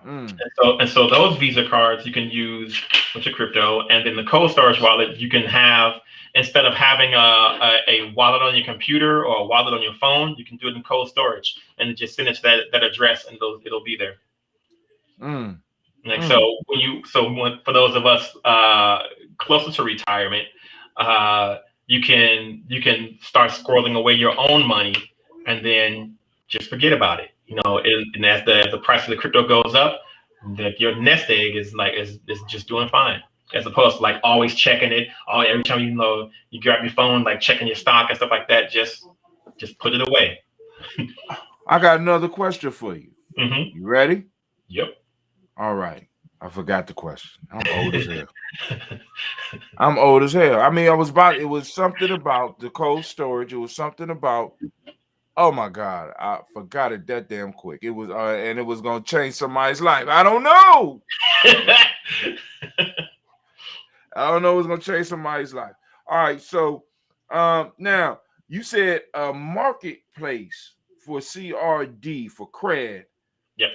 And so those Visa cards you can use with your crypto, and then the cold storage wallet you can have, instead of having a wallet on your computer or a wallet on your phone, you can do it in cold storage and just send it to that address, and it'll be there. So for those of us closer to retirement, you can start squirreling away your own money and then just forget about it. And as the price of the crypto goes up, your nest egg is just doing fine, as opposed to like always checking it. Every time you grab your phone, like checking your stock and stuff like that, just put it away. I got another question for you. Mm-hmm. You ready? Yep. All right. I forgot the question. I'm old as hell. I'm old as hell. I mean, it was something about the cold storage. It was something about, oh my God, I forgot it that damn quick. It was, and it was going to change somebody's life. I don't know. I don't know what's going to change somebody's life. All right. So now you said a marketplace for CRD for cred. Yep.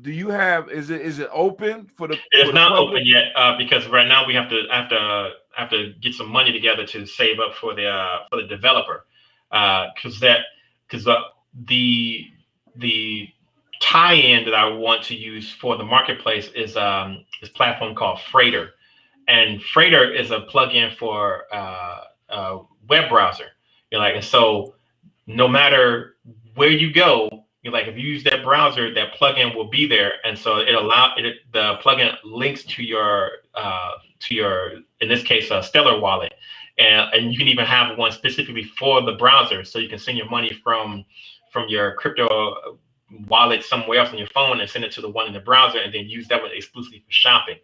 Do you have, is it open for the It's not public? open yet because right now we have to get some money together to save up for the developer because the tie-in that I want to use for the marketplace is this platform called Freighter, and Freighter is a plugin for web browser. And so no matter where you go, like if you use that browser, that plugin will be there, and so the plugin links to your in this case Stellar wallet, and you can even have one specifically for the browser, so you can send your money from your crypto wallet somewhere else on your phone and send it to the one in the browser, and then use that one exclusively for shopping.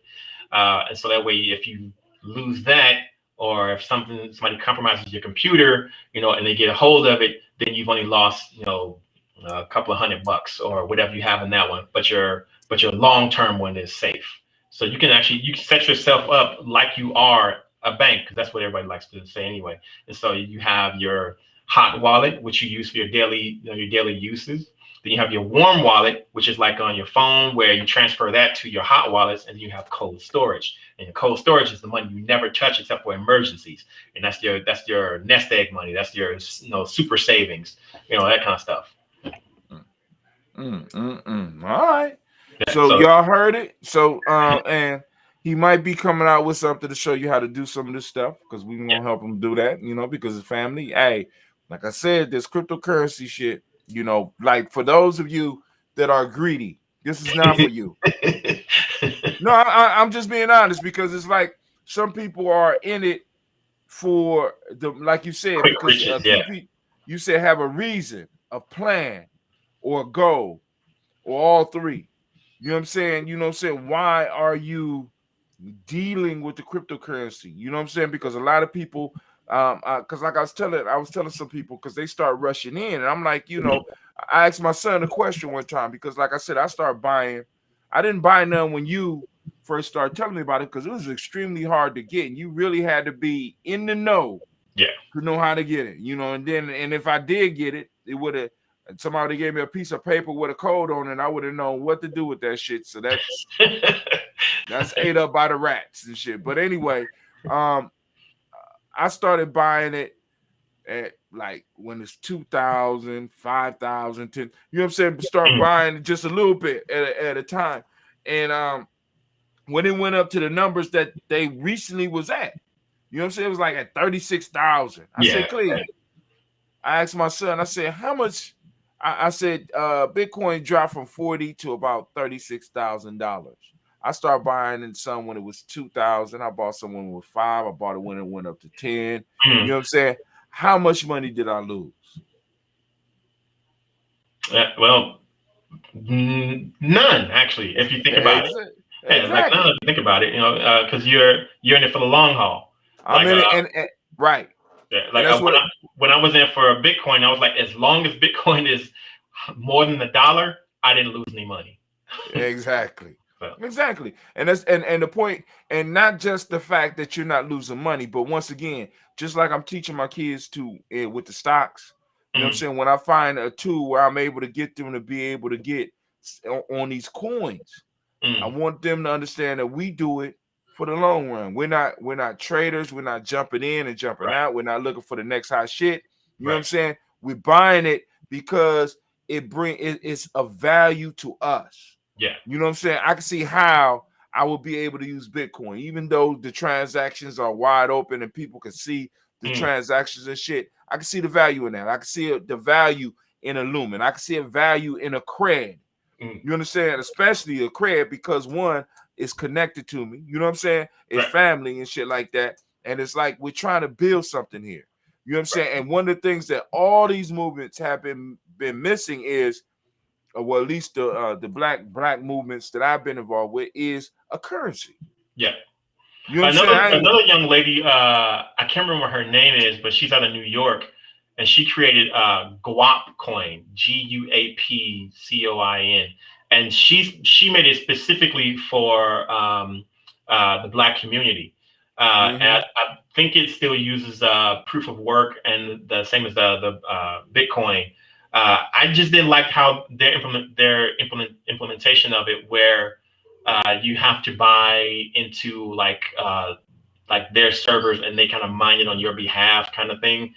And so that way, if you lose that, or if somebody compromises your computer, and they get a hold of it, then you've only lost, a couple of $100 or whatever you have in that one. But your long-term one is safe. So you can set yourself up like you are a bank, because that's what everybody likes to say anyway. And so you have your hot wallet, which you use for your daily uses. Then you have your warm wallet, which is like on your phone, where you transfer that to your hot wallets, and you have cold storage. And your cold storage is the money you never touch except for emergencies, and that's your nest egg money. That's your super savings, that kind of stuff. All right. Yeah, so y'all heard it. So and he might be coming out with something to show you how to do some of this stuff, because we gonna help him do that. Because it's family. Hey, like I said, this cryptocurrency shit. Like for those of you that are greedy, this is not for you. No, I'm just being honest, because it's like some people are in it for like you said, quick because riches, you said have a reason, a plan, or a goal, or all three. You know what I'm saying? You know what I'm saying? Why are you dealing with the cryptocurrency? You know what I'm saying? Because a lot of people, because like I was telling some people, because they start rushing in, and I'm like, I asked my son a question one time, because like I said, I started buying. I didn't buy none when you first started telling me about it, because it was extremely hard to get, and you really had to be in the know, to know how to get it. And if I did get it, it would have. Somebody gave me a piece of paper with a code on it, and I would have known what to do with that shit. So that's ate up by the rats and shit. But anyway, I started buying it at like when it's 2,000, 5,000, 10. You know what I'm saying? Start buying it just a little bit at a time. And when it went up to the numbers that they recently was at, you know what I'm saying? It was like at 36,000. I said, Cleve, I asked my son, I said, how much? I said, Bitcoin dropped from 40 to about $36,000. I started buying in some when it was 2,000. I bought some when it was 5. I bought it when it went up to 10. You know what I'm saying? How much money did I lose? Well, none, actually, if you think about it. Exactly. Like none, if you think about it, because you're in it for the long haul. I'm in it, and right. Yeah, like when I was in for a Bitcoin, I was like, as long as Bitcoin is more than $1, I didn't lose any money. Exactly. Exactly. And that's and the point, and not just the fact that you're not losing money, but once again, just like I'm teaching my kids to with the stocks, you know what I'm saying? When I find a tool where I'm able to get them to be able to get on these coins, I want them to understand that we do it for the long run. We're not traders. We're not jumping in and jumping out. We're not looking for the next hot shit. You know what I'm saying? We're buying it because it's of value to us. Yeah. You know what I'm saying? I can see how I will be able to use Bitcoin, even though the transactions are wide open and people can see the transactions and shit. I can see the value in that. I can see the value in a Lumen. I can see a value in a cred. You understand? Especially a cred, because one is connected to me. You know what I'm saying? It's family and shit like that. And it's like we're trying to build something here. You know what I'm saying? And one of the things that all these movements have been missing is well, at least the black movements that I've been involved with, is a currency. Yeah. You know what I'm saying? Another young lady, I can't remember what her name is, but she's out of New York, and she created Guap coin, GUAPCOIN, and she made it specifically for the Black community. And I think it still uses proof of work and the same as the Bitcoin. I just didn't like how their implementation of it, where you have to buy into like their servers and they kind of mine it on your behalf, kind of thing.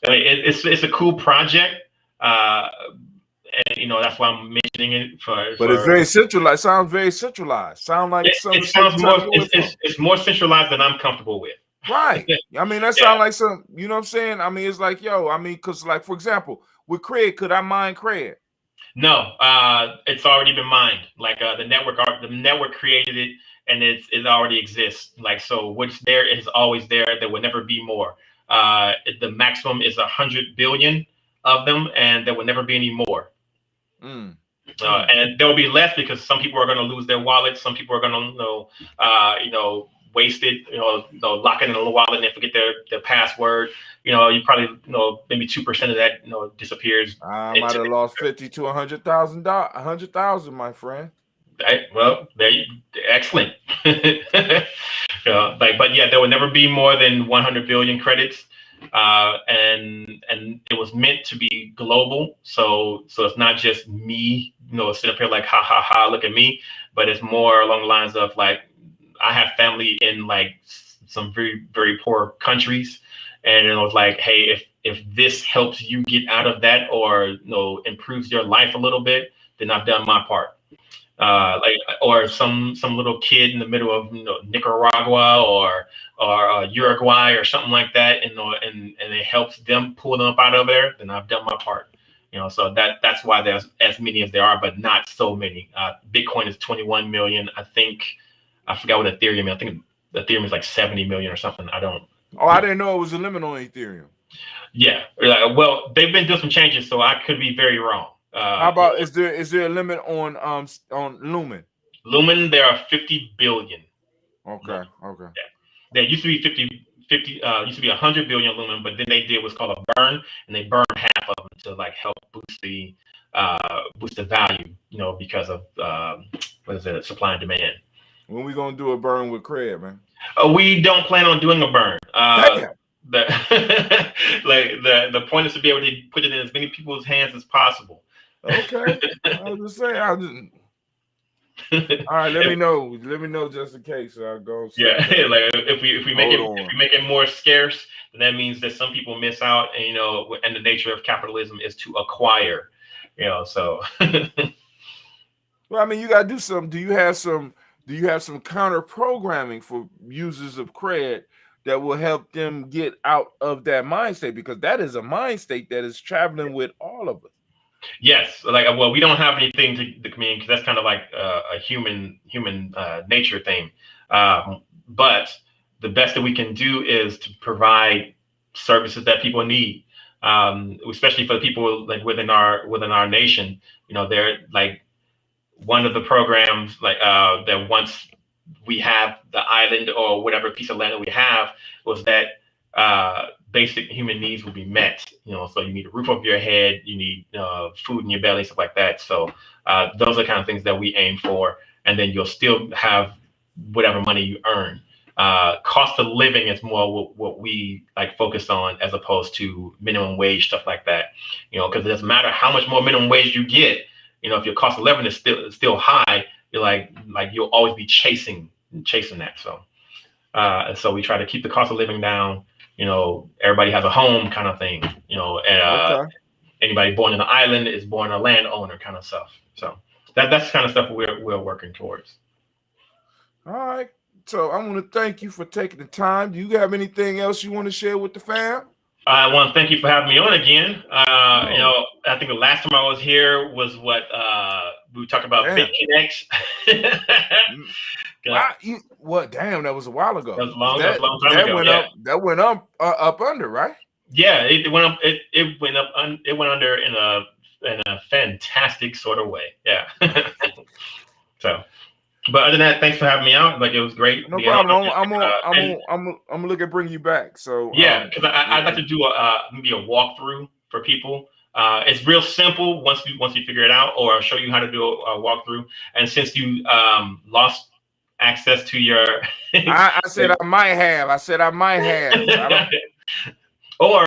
It's a cool project, and that's why I'm mentioning it But it's very centralized. Sounds very centralized. Sound like it sounds more. It's more centralized than I'm comfortable with. Right. I mean, that sounds like some. You know what I'm saying? I mean, it's like, yo. I mean, because like, for example, with Craig, could I mine Craig? No, it's already been mined. Like the network created it, and it already exists. Like, so what's there is always there. There will never be more. The maximum is 100 billion of them, and there will never be any more. And there will be less because some people are going to lose their wallets. Some people are going to, waste it. Lock it in a wallet and they forget their password. You probably maybe 2% of that disappears. I might have lost 50 to $100,000, 100,000, my friend. Well, excellent. But yeah, there will never be more than 100 billion credits, and it was meant to be global. So it's not just me, sit up here like ha ha ha, look at me, but it's more along the lines of like, I have family in like some very, very poor countries. And it was like, hey, if this helps you get out of that or improves your life a little bit, then I've done my part. Or some little kid in the middle of Nicaragua or Uruguay or something like that, and it helps them pull them up out of there, then I've done my part. So that's why there's as many as there are, but not so many. Bitcoin is 21 million. I forgot what Ethereum is. I think Ethereum is like 70 million or something. I didn't know it was a limit on Ethereum. Yeah. Well, they've been doing some changes, so I could be very wrong. How about is there a limit on Lumen? Lumen, there are 50 billion. Okay. Yeah. There used to be 50 used to be 100 billion Lumen, but then they did what's called a burn, and they burned half of them to like help boost the value, because of supply and demand. When we gonna do a burn with Craig, man? We don't plan on doing a burn. Damn. The point is to be able to put it in as many people's hands as possible. Okay. I was just saying. All right, let me know. Let me know just in case I'll go. Yeah, like if we make it more scarce, then that means that some people miss out, and and the nature of capitalism is to acquire, so. Well, I mean, you gotta do something. Do you have some counter programming for users of cred that will help them get out of that mind state? Because that is a mind state that is traveling with all of us. Yes, we don't have anything to come in because that's kind of like a human nature thing. But the best that we can do is to provide services that people need, especially for the people like within our nation. They're like one of the programs that once we have the island or whatever piece of land that we have was that basic human needs will be met. So you need a roof over your head, you need food in your belly, stuff like that. So those are the kind of things that we aim for, and then you'll still have whatever money you earn. Cost of living is more what we like focus on as opposed to minimum wage, stuff like that. Because it doesn't matter how much more minimum wage you get. If your cost of living is still high, you're like you'll always be chasing that. So we try to keep the cost of living down. Everybody has a home kind of thing. And anybody born in an island is born a landowner kind of stuff. So that's the kind of stuff we're working towards. All right. So I want to thank you for taking the time. Do you have anything else you want to share with the fam? I want to thank you for having me on again. I think the last time I was here was what we were talking about BitConnects. Damn, that was a while ago. That was a long time ago. That went up under, right? Yeah, it went up. It went up. It went under in a fantastic sort of way. Yeah. So, but other than that, thanks for having me out. Like, it was great. No problem. I'm gonna look at bringing you back. So yeah, because I'd like to do maybe a walkthrough for people. It's real simple once you figure it out, or I'll show you how to do a walkthrough. And since you lost access to your, I said I might have. I said I might have. or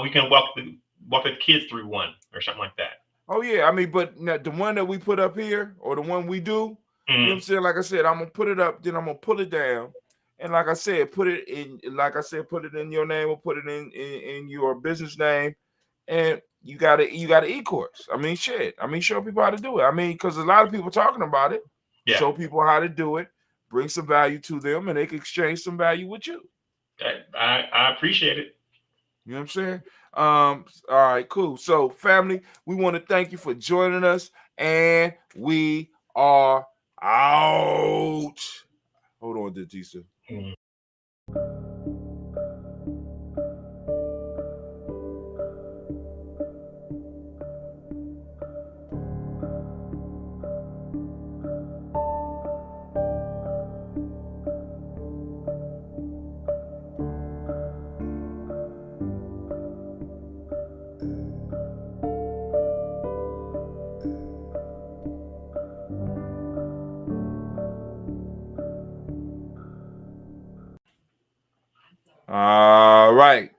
we can walk the kids through one or something like that. Oh yeah, I mean, but the one that we put up here, or the one we do, you know what I'm saying? Like I said, I'm gonna put it up, then I'm gonna pull it down, and like I said, put it in. Like I said, put it in your name, or put it in your business name, and you got an e-course. I mean, shit. I mean, show people how to do it. I mean, because a lot of people talking about it. Yeah. Show people how to do it, bring some value to them, and they can exchange some value with you. I appreciate it. You know what I'm saying? All right, cool. So, family, we want to thank you for joining us, and we are out. Hold on, Dentista. All right.